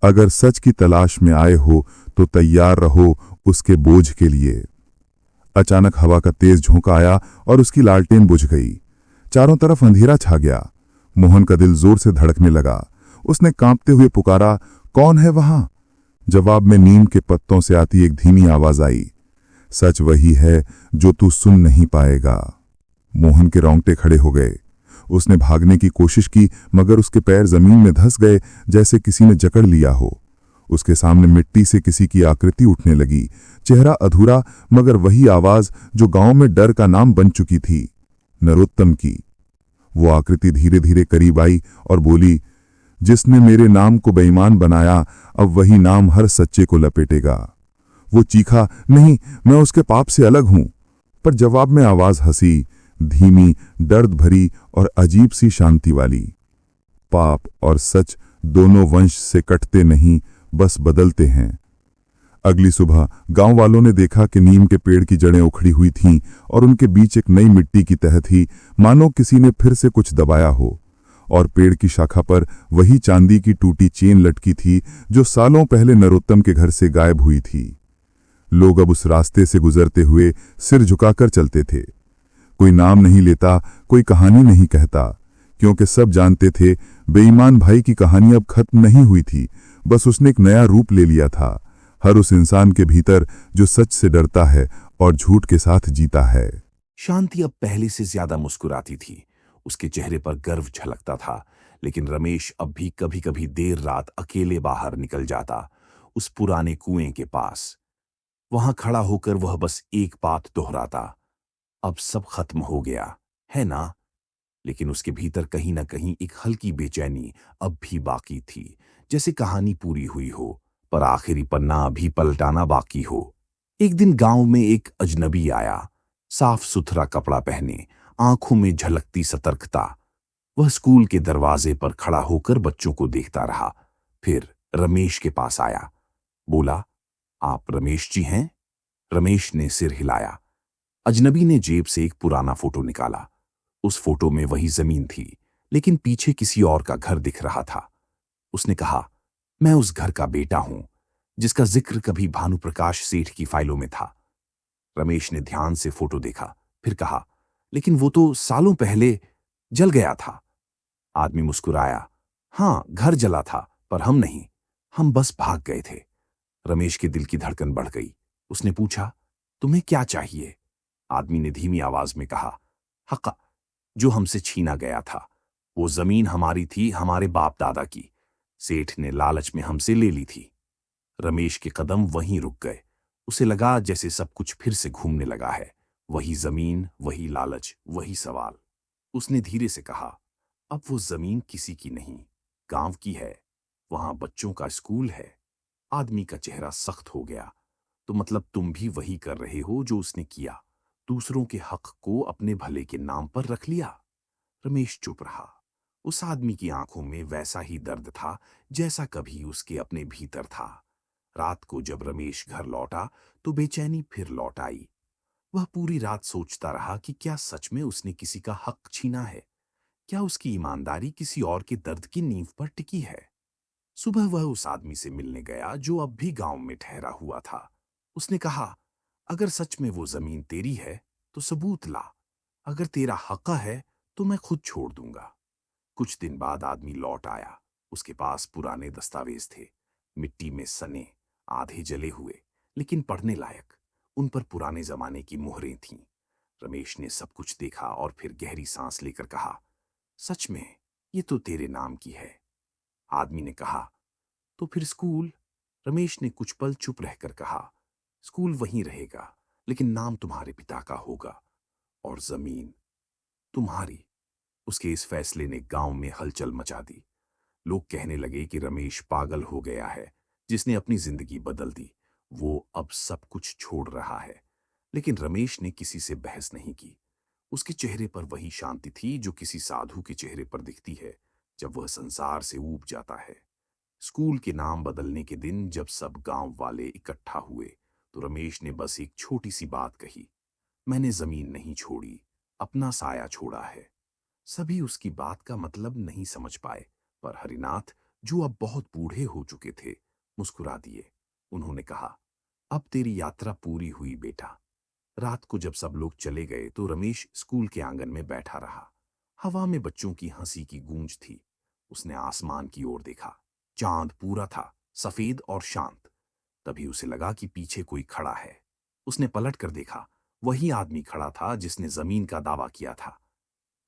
अगर सच की तलाश में आए हो तो तैयार रहो उसके बोझ के लिए। अचानक हवा का तेज झोंका आया और उसकी लालटेन बुझ गई। चारों तरफ अंधेरा छा गया। मोहन का दिल जोर से धड़कने लगा। उसने कांपते हुए पुकारा, कौन है वहां? जवाब में नीम के पत्तों से आती एक धीमी आवाज आई, सच वही है जो तू सुन नहीं पाएगा। मोहन के रोंगटे खड़े हो गए। उसने भागने की कोशिश की, मगर उसके पैर जमीन में धंस गए, जैसे किसी ने जकड़ लिया हो। उसके सामने मिट्टी से किसी की आकृति उठने लगी, चेहरा अधूरा, मगर वही आवाज जो गांव में डर का नाम बन चुकी थी, नरोत्तम की। वो आकृति धीरे धीरे करीब आई और बोली, जिसने मेरे नाम को बेईमान बनाया, अब वही नाम हर सच्चे को लपेटेगा। वो चीखा, नहीं, मैं उसके पाप से अलग हूं। पर जवाब में आवाज हंसी, धीमी, दर्द भरी और अजीब सी शांति वाली। पाप और सच दोनों वंश से कटते नहीं, बस बदलते हैं। अगली सुबह गांव वालों ने देखा कि नीम के पेड़ की जड़ें उखड़ी हुई थीं और उनके बीच एक नई मिट्टी की तह थी, मानो किसी ने फिर से कुछ दबाया हो। और पेड़ की शाखा पर वही चांदी की टूटी चेन लटकी थी जो सालों पहले नरोत्तम के घर से गायब हुई थी। लोग अब उस रास्ते से गुजरते हुए सिर झुकाकर चलते थे। कोई नाम नहीं लेता, कोई कहानी नहीं कहता, क्योंकि सब जानते थे बेईमान भाई की कहानी अब खत्म नहीं हुई थी, बस उसने एक नया रूप ले लिया था, हर उस इंसान के भीतर जो सच से डरता है और झूठ के साथ जीता है। शांति अब पहले से ज्यादा मुस्कुराती थी। उसके चेहरे पर गर्व झलकता था। लेकिन रमेश अब भी कभी कभी देर रात अकेले बाहर निकल जाता, उस पुराने कुएं के पास। वहां खड़ा होकर वह बस एक बात दोहराता, अब सब खत्म हो गया है ना। लेकिन उसके भीतर कहीं ना कहीं एक हल्की बेचैनी अब भी बाकी थी, जैसे कहानी पूरी हुई हो पर आखिरी पन्ना अभी पलटाना बाकी हो। एक दिन गांव में एक अजनबी आया, साफ सुथरा कपड़ा पहने, आंखों में झलकती सतर्कता। वह स्कूल के दरवाजे पर खड़ा होकर बच्चों को देखता रहा। फिर रमेश के पास आया, बोला, आप रमेश जी हैं? रमेश ने सिर हिलाया। अजनबी ने जेब से एक पुराना फोटो निकाला। उस फोटो में वही जमीन थी, लेकिन पीछे किसी और का घर दिख रहा था। उसने कहा, मैं उस घर का बेटा हूं जिसका जिक्र कभी भानुप्रकाश सेठ की फाइलों में था। रमेश ने ध्यान से फोटो देखा, फिर कहा, लेकिन वो तो सालों पहले जल गया था। आदमी मुस्कुराया, हां, घर जला था, पर हम नहीं, हम बस भाग गए थे। रमेश के दिल की धड़कन बढ़ गई। उसने पूछा, तुम्हें क्या चाहिए? आदमी ने धीमी आवाज में कहा, हक जो हमसे छीना गया था। वो जमीन हमारी थी, हमारे बाप दादा की। सेठ ने लालच में हमसे ले ली थी। रमेश के कदम वहीं रुक गए। उसे लगा जैसे सब कुछ फिर से घूमने लगा है। वही जमीन, वही लालच, वही सवाल। उसने धीरे से कहा, अब वो जमीन किसी की नहीं, गांव की है। वहां बच्चों का स्कूल है। आदमी का चेहरा सख्त हो गया। तो मतलब तुम भी वही कर रहे हो जो उसने किया, दूसरों के हक को अपने भले के नाम पर रख लिया। रमेश चुप रहा। उस आदमी की आंखों में वैसा ही दर्द था जैसा कभी उसके अपने भीतर था। रात को जब रमेश घर लौटा तो बेचैनी फिर लौट आई। वह पूरी रात सोचता रहा कि क्या सच में उसने किसी का हक छीना है? क्या उसकी ईमानदारी किसी और के दर्द की नींव पर टिकी है? सुबह वह उस आदमी से मिलने गया जो अब भी गांव में ठहरा हुआ था। उसने कहा, अगर सच में वो जमीन तेरी है तो सबूत ला। अगर तेरा हक है तो मैं खुद छोड़ दूंगा। कुछ दिन बाद आदमी लौट आया। उसके पास पुराने दस्तावेज थे, मिट्टी में सने, आधे जले हुए, लेकिन पढ़ने लायक। उन पर पुराने जमाने की मुहरें थीं। रमेश ने सब कुछ देखा और फिर गहरी सांस लेकर कहा, सच में ये तो तेरे नाम की है। आदमी ने कहा, तो फिर स्कूल? रमेश ने कुछ पल चुप रहकर कहा, स्कूल वहीं रहेगा, लेकिन नाम तुम्हारे पिता का होगा और जमीन तुम्हारी। उसके इस फैसले ने गांव में हलचल मचा दी। लोग कहने लगे कि रमेश पागल हो गया है, जिसने अपनी जिंदगी बदल दी। वो अब सब कुछ छोड़ रहा है। लेकिन रमेश ने किसी से बहस नहीं की। उसके चेहरे पर वही शांति थी जो किसी साधु के चेहरे पर दिखती है जब वह संसार से ऊब जाता है। स्कूल के नाम बदलने के दिन जब सब गांव वाले इकट्ठा हुए तो रमेश ने बस एक छोटी सी बात कही, मैंने जमीन नहीं छोड़ी, अपना साया छोड़ा है। सभी उसकी बात का मतलब नहीं समझ पाए, पर हरिनाथ, जो अब बहुत बूढ़े हो चुके थे, मुस्कुरा दिए। उन्होंने कहा, अब तेरी यात्रा पूरी हुई बेटा। रात को जब सब लोग चले गए तो रमेश स्कूल के आंगन में बैठा रहा। हवा में बच्चों की हंसी की गूंज थी। उसने आसमान की ओर देखा। चांद पूरा था, सफेद और शांत। तभी उसे लगा कि पीछे कोई खड़ा है। उसने पलट कर देखा। वही आदमी खड़ा था जिसने जमीन का दावा किया था।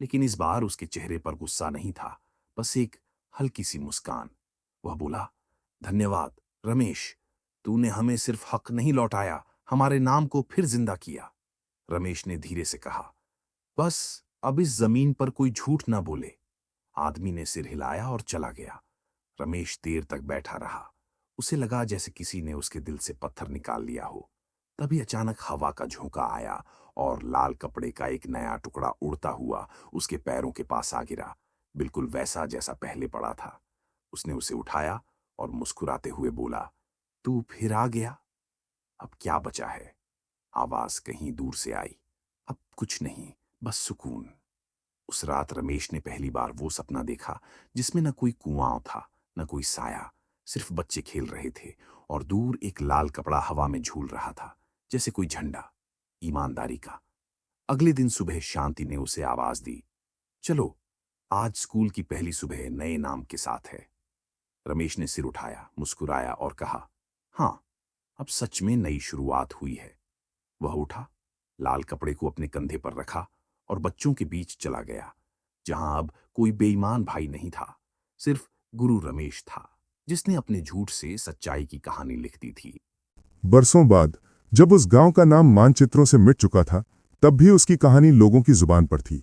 लेकिन इस बार उसके चेहरे पर गुस्सा नहीं था, बस एक हल्की सी मुस्कान। वह बोला, धन्यवाद रमेश, तूने हमें सिर्फ हक नहीं लौटाया, हमारे नाम को फिर जिंदा किया। रमेश ने धीरे से कहा, बस अब इस जमीन पर कोई झूठ ना बोले। आदमी ने सिर हिलाया और चला गया। रमेश देर तक बैठा रहा। उसे लगा जैसे किसी ने उसके दिल से पत्थर निकाल लिया हो। तभी अचानक हवा का झोंका आया और लाल कपड़े का एक नया टुकड़ा उड़ता हुआ उसके पैरों के पास आ गिरा, बिल्कुल वैसा जैसा पहले पड़ा था। उसने उसे उठाया और मुस्कुराते हुए बोला, तू फिर आ गया? अब क्या बचा है? आवाज कहीं दूर से आई, अब कुछ नहीं, बस सुकून। उस रात रमेश ने पहली बार वो सपना देखा जिसमें न कोई कुआं था, न कोई साया, सिर्फ बच्चे खेल रहे थे और दूर एक लाल कपड़ा हवा में झूल रहा था, जैसे कोई झंडा, ईमानदारी का। अगले दिन सुबह शांति ने उसे आवाज दी, चलो, आज स्कूल की पहली सुबह नए नाम के साथ है। रमेश ने सिर उठाया, मुस्कुराया और कहा, हाँ, अब सच में नई शुरुआत हुई है। वह उठा, लाल कपड़े को अपने कंधे पर रखा और बच्चों के बीच चला गया, जहां अब कोई बेईमान भाई नहीं था, सिर्फ गुरु रमेश था, जिसने अपने झूठ से सच्चाई की कहानी लिख दी थी। बरसों बाद जब उस गांव का नाम मानचित्रों से मिट चुका था, तब भी उसकी कहानी लोगों की जुबान पर थी।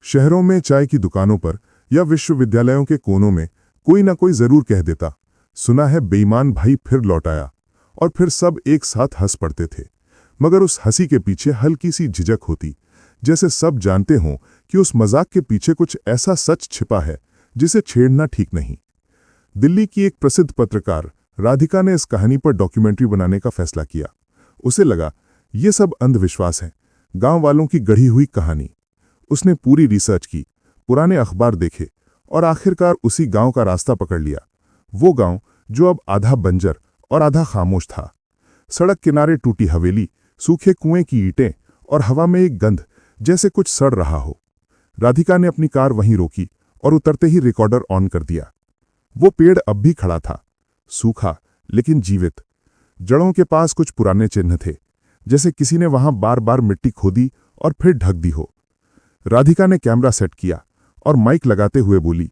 शहरों में चाय की दुकानों पर या विश्वविद्यालयों के कोनों में कोई ना कोई जरूर कह देता, सुना है बेईमान भाई फिर लौट आया, और फिर सब एक साथ हंस पड़ते थे। मगर उस हंसी के पीछे हल्की सी झिझक होती, जैसे सब जानते हों कि उस मजाक के पीछे कुछ ऐसा सच छिपा है जिसे छेड़ना ठीक नहीं। दिल्ली की एक प्रसिद्ध पत्रकार राधिका ने इस कहानी पर डॉक्यूमेंट्री बनाने का फैसला किया। उसे लगा ये सब अंधविश्वास है, गांव वालों की गढ़ी हुई कहानी। उसने पूरी रिसर्च की, पुराने अखबार देखे और आखिरकार उसी गांव का रास्ता पकड़ लिया। वो गांव जो अब आधा बंजर और आधा खामोश था। सड़क किनारे टूटी हवेली, सूखे कुएं की ईंटें और हवा में एक गंध जैसे कुछ सड़ रहा हो। राधिका ने अपनी कार वहीं रोकी और उतरते ही रिकॉर्डर ऑन कर दिया। वो पेड़ अब भी खड़ा था, सूखा लेकिन जीवित। जड़ों के पास कुछ पुराने चिन्ह थे, जैसे किसी ने वहां बार बार मिट्टी खोदी और फिर ढक दी हो। राधिका ने कैमरा सेट किया और माइक लगाते हुए बोली,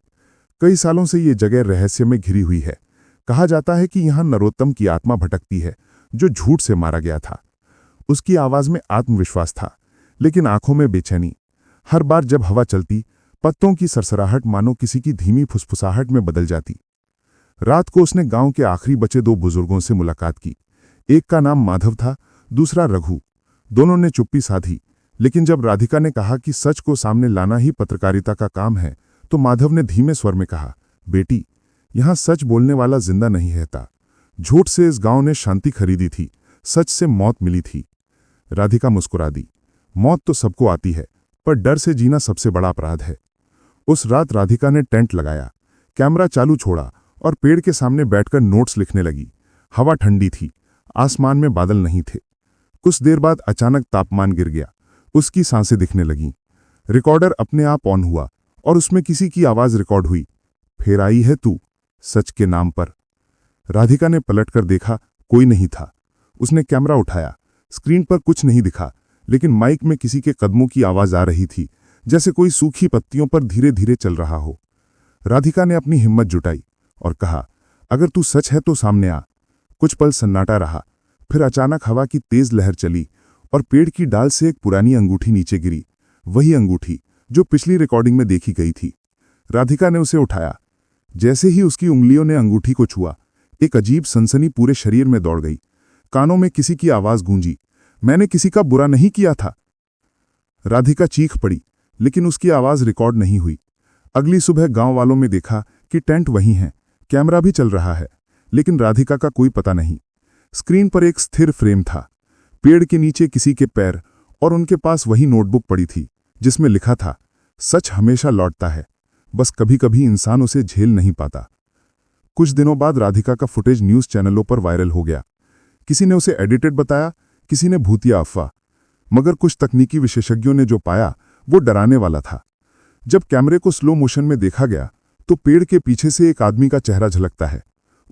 कई सालों से ये जगह रहस्य में घिरी हुई है। कहा जाता है कि यहां नरोत्तम की आत्मा भटकती है, जो झूठ से मारा गया था। उसकी आवाज में आत्मविश्वास था, लेकिन आंखों में बेचैनी। हर बार जब हवा चलती, पत्तों की सरसराहट मानो किसी की धीमी फुसफुसाहट में बदल जाती। रात को उसने गांव के आखिरी बचे 2 बुजुर्गों से मुलाकात की। एक का नाम माधव था, दूसरा रघु। दोनों ने चुप्पी साधी, लेकिन जब राधिका ने कहा कि सच को सामने लाना ही पत्रकारिता का काम है, तो माधव ने धीमे स्वर में कहा, बेटी, यहां सच बोलने वाला जिंदा नहीं रहता। झूठ से इस गांव ने शांति खरीदी थी, सच से मौत मिली थी। राधिका मुस्कुरा दी। मौत तो सबको आती है, पर डर से जीना सबसे बड़ा अपराध है। उस रात राधिका ने टेंट लगाया, कैमरा चालू छोड़ा और पेड़ के सामने बैठकर नोट्स लिखने लगी। हवा ठंडी थी, आसमान में बादल नहीं थे। कुछ देर बाद अचानक तापमान गिर गया, उसकी सांसें दिखने लगीं। रिकॉर्डर अपने आप ऑन हुआ और उसमें किसी की आवाज रिकॉर्ड हुई, फिर आई है तू, सच के नाम पर। राधिका ने पलटकर देखा, कोई नहीं था। उसने कैमरा उठाया, स्क्रीन पर कुछ नहीं दिखा, लेकिन माइक में किसी के कदमों की आवाज आ रही थी, जैसे कोई सूखी पत्तियों पर धीरे धीरे चल रहा हो। राधिका ने अपनी हिम्मत जुटाई और कहा, अगर तू सच है तो सामने आ। कुछ पल सन्नाटा रहा, फिर अचानक हवा की तेज लहर चली और पेड़ की डाल से एक पुरानी अंगूठी नीचे गिरी। वही अंगूठी जो पिछली रिकॉर्डिंग में देखी गई थी। राधिका ने उसे उठाया। जैसे ही उसकी उंगलियों ने अंगूठी को छुआ, एक अजीब सनसनी पूरे शरीर में दौड़ गई। कानों में किसी की आवाज गूंजी, मैंने किसी का बुरा नहीं किया था। राधिका चीख पड़ी, लेकिन उसकी आवाज रिकॉर्ड नहीं हुई। अगली सुबह गांव वालों में देखा कि टेंट वहीं है, कैमरा भी चल रहा है, लेकिन राधिका का कोई पता नहीं। स्क्रीन पर एक स्थिर फ्रेम था, पेड़ के नीचे किसी के पैर, और उनके पास वही नोटबुक पड़ी थी जिसमें लिखा था, सच हमेशा लौटता है, बस कभी कभी इंसान उसे झेल नहीं पाता। कुछ दिनों बाद राधिका का फुटेज न्यूज चैनलों पर वायरल हो गया। किसी ने उसे एडिटेड बताया, किसी ने भूतिया अफवाह, मगर कुछ तकनीकी विशेषज्ञों ने जो पाया वो डराने वाला था। जब कैमरे को स्लो मोशन में देखा गया तो पेड़ के पीछे से एक आदमी का चेहरा झलकता है।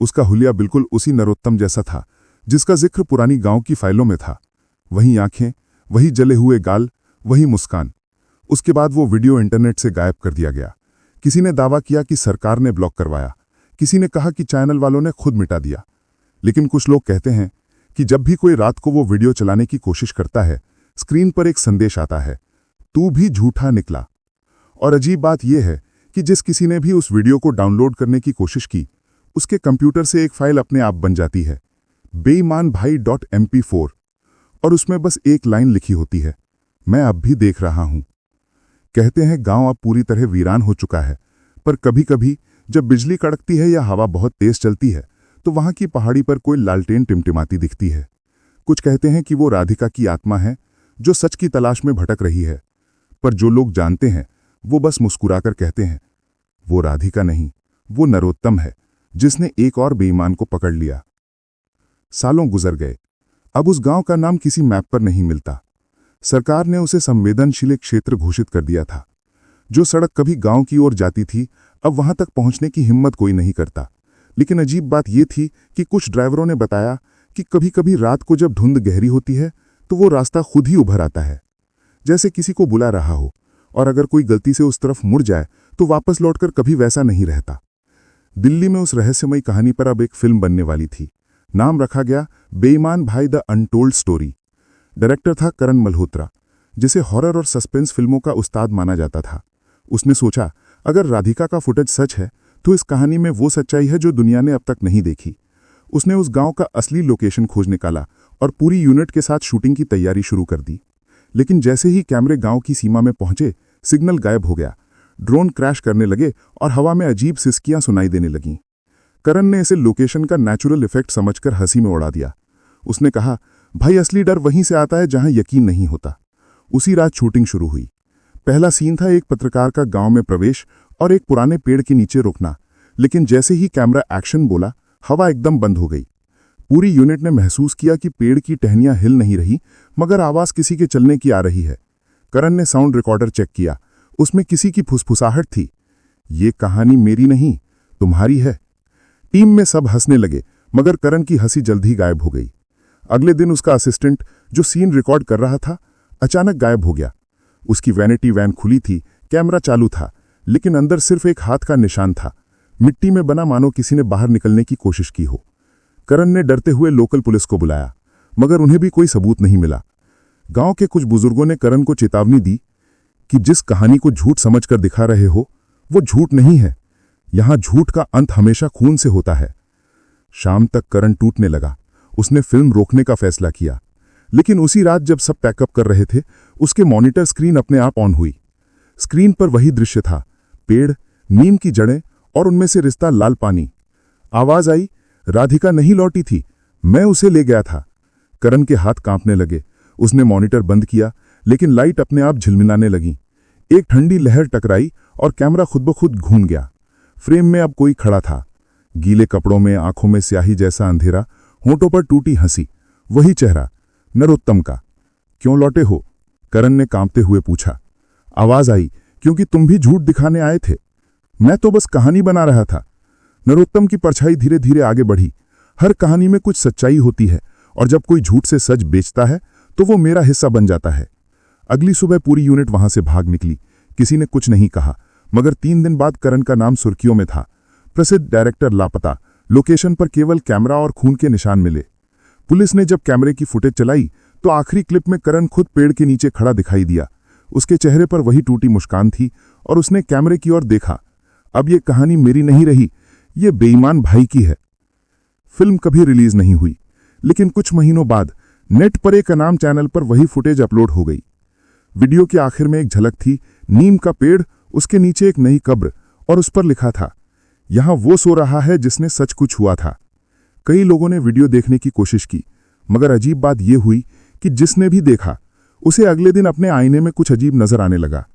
उसका हुलिया बिल्कुल उसी नरोत्तम जैसा था जिसका जिक्र पुरानी गांव की फाइलों में था। वही आंखें, वही जले हुए गाल, वही मुस्कान। उसके बाद वो वीडियो इंटरनेट से गायब कर दिया गया। किसी ने दावा किया कि सरकार ने ब्लॉक करवाया, किसी ने कहा कि चैनल वालों ने खुद मिटा दिया। लेकिन कुछ लोग कहते हैं कि जब भी कोई रात को वो वीडियो चलाने की कोशिश करता है, स्क्रीन पर एक संदेश आता है, तू भी झूठा निकला। और अजीब बात यह है कि जिस किसी ने भी उस वीडियो को डाउनलोड करने की कोशिश की, उसके कंप्यूटर से एक फाइल अपने आप बन जाती है, बेईमानभाई.mp4, और उसमें बस एक लाइन लिखी होती है, मैं अब भी देख रहा हूं। कहते हैं गांव अब पूरी तरह वीरान हो चुका है, पर कभी कभी जब बिजली कड़कती है या हवा बहुत तेज चलती है तो वहां की पहाड़ी पर कोई लालटेन टिमटिमाती दिखती है। कुछ कहते हैं कि वो राधिका की आत्मा है जो सच की तलाश में भटक रही है, पर जो लोग जानते हैं वो बस मुस्कुराकर कहते हैं, वो राधिका नहीं, वो नरोत्तम है जिसने एक और बेईमान को पकड़ लिया। सालों गुजर गए, अब उस गांव का नाम किसी मैप पर नहीं मिलता। सरकार ने उसे संवेदनशील क्षेत्र घोषित कर दिया था। जो सड़क कभी गांव की ओर जाती थी, अब वहां तक पहुंचने की हिम्मत कोई नहीं करता। लेकिन अजीब बात यह थी कि कुछ ड्राइवरों ने बताया कि कभी कभी रात को जब धुंध गहरी होती है तो वो रास्ता खुद ही उभर आता है, जैसे किसी को बुला रहा हो, और अगर कोई गलती से उस तरफ मुड़ जाए तो वापस लौटकर कभी वैसा नहीं रहता। दिल्ली में उस रहस्यमयी कहानी पर अब एक फिल्म बनने वाली थी। नाम रखा गया बेईमान भाई द अनटोल्ड स्टोरी। डायरेक्टर था करण मल्होत्रा, जिसे हॉरर और सस्पेंस फिल्मों का उस्ताद माना जाता था। उसने सोचा, अगर राधिका का फुटेज सच है तो इस कहानी में वो सच्चाई है जो दुनिया ने अब तक नहीं देखी। उसने उस गांव का असली लोकेशन खोज निकाला और पूरी यूनिट के साथ शूटिंग की तैयारी शुरू कर दी। लेकिन जैसे ही कैमरे गांव की सीमा में पहुंचे, सिग्नल गायब हो गया। ड्रोन क्रैश करने लगे और हवा में अजीब सिसकियां सुनाई देने लगीं। करण ने इसे लोकेशन का नेचुरल इफेक्ट समझकर हंसी में उड़ा दिया। उसने कहा, भाई असली डर वहीं से आता है जहां यकीन नहीं होता। उसी रात शूटिंग शुरू हुई। पहला सीन था एक पत्रकार का गांव में प्रवेश और एक पुराने पेड़ के नीचे रुकना, लेकिन जैसे ही कैमरा एक्शन बोला, हवा एकदम बंद हो गई। पूरी यूनिट ने महसूस किया कि पेड़ की टहनियां हिल नहीं रही, मगर आवाज किसी के चलने की आ रही है। करण ने साउंड रिकॉर्डर चेक किया, उसमें किसी की फुसफुसाहट थी। ये कहानी मेरी नहीं, तुम्हारी है। टीम में सब हंसने लगे, मगर करण की हंसी जल्द ही गायब हो गई। अगले दिन उसका असिस्टेंट, जो सीन रिकॉर्ड कर रहा था, अचानक गायब हो गया। उसकी वैनिटी वैन खुली थी, कैमरा चालू था, लेकिन अंदर सिर्फ एक हाथ का निशान था, मिट्टी में बना, मानो किसी ने बाहर निकलने की कोशिश की हो। करण ने डरते हुए लोकल पुलिस को बुलाया, मगर उन्हें भी कोई सबूत नहीं मिला। गांव के कुछ बुजुर्गों ने करण को चेतावनी दी कि जिस कहानी को झूठ समझकर दिखा रहे हो, वो झूठ नहीं है। यहां झूठ का अंत हमेशा खून से होता है। शाम तक करण टूटने लगा। उसने फिल्म रोकने का फैसला किया, लेकिन उसी रात जब सब पैकअप कर रहे थे, उसके मॉनिटर स्क्रीन अपने आप ऑन हुई। स्क्रीन पर वही दृश्य था, पेड़, नीम की जड़ें और उनमें से रिश्ता लाल पानी। आवाज आई, राधिका नहीं लौटी थी, मैं उसे ले गया था। करण के हाथ कांपने लगे। उसने मॉनिटर बंद किया, लेकिन लाइट अपने आप झिलमिलाने लगी। एक ठंडी लहर टकराई और कैमरा खुद ब खुद घूम गया। फ्रेम में अब कोई खड़ा था, गीले कपड़ों में, आंखों में स्याही जैसा अंधेरा, होंठों पर टूटी हंसी। वही चेहरा, नरोत्तम का। क्यों लौटे हो? करण ने कांपते हुए पूछा। आवाज आई, क्योंकि तुम भी झूठ दिखाने आए थे। मैं तो बस कहानी बना रहा था। नरोत्तम की परछाई धीरे धीरे आगे बढ़ी। हर कहानी में कुछ सच्चाई होती है, और जब कोई झूठ से सच बेचता है तो वो मेरा हिस्सा बन जाता है। अगली सुबह पूरी यूनिट वहां से भाग निकली। किसी ने कुछ नहीं कहा, मगर 3 दिन बाद करण का नाम सुर्खियों में था। प्रसिद्ध डायरेक्टर लापता, लोकेशन पर केवल कैमरा और खून के निशान मिले। पुलिस ने जब कैमरे की फुटेज चलाई तो आखिरी क्लिप में करण खुद पेड़ के नीचे खड़ा दिखाई दिया। उसके चेहरे पर वही टूटी मुस्कान थी और उसने कैमरे की ओर देखा। अब ये कहानी मेरी नहीं रही, ये बेईमान भाई की है। फिल्म कभी रिलीज नहीं हुई, लेकिन कुछ महीनों बाद नेट पर एक अनाम चैनल पर वही फुटेज अपलोड हो गई। वीडियो के आखिर में एक झलक थी, नीम का पेड़, उसके नीचे एक नई कब्र, और उस पर लिखा था, यहां वो सो रहा है जिसने सच कुछ हुआ था। कई लोगों ने वीडियो देखने की कोशिश की, मगर अजीब बात यह हुई कि जिसने भी देखा, उसे अगले दिन अपने आईने में कुछ अजीब नजर आने लगा।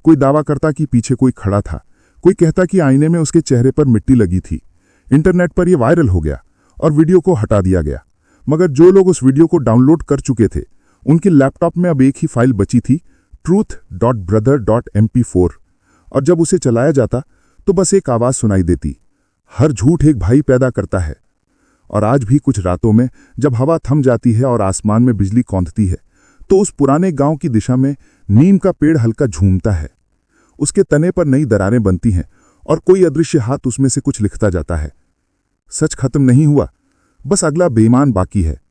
कोई दावा करता कि पीछे कोई खड़ा था, कोई कहता कि आईने में उसके चेहरे पर मिट्टी लगी थी। इंटरनेट पर यह वायरल हो गया और वीडियो को हटा दिया गया, मगर जो लोग उस वीडियो को डाउनलोड कर चुके थे, उनके लैपटॉप में अब एक ही फाइल बची थी, truth.brother.mp4, और जब उसे चलाया जाता तो बस एक आवाज सुनाई देती, हर झूठ एक भाई पैदा करता है। और आज भी कुछ रातों में जब हवा थम जाती है और आसमान में बिजली कौंधती है, तो उस पुराने गांव की दिशा में नीम का पेड़ हल्का झूमता है। उसके तने पर नई दरारें बनती हैं और कोई अदृश्य हाथ उसमें से कुछ लिखता जाता है। सच खत्म नहीं हुआ, बस अगला बेईमान बाकी है।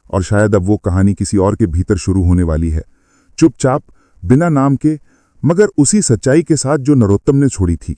और शायद अब वो कहानी किसी और के भीतर शुरू होने वाली है, चुपचाप, बिना नाम के, मगर उसी सच्चाई के साथ जो नरोत्तम ने छोड़ी थी।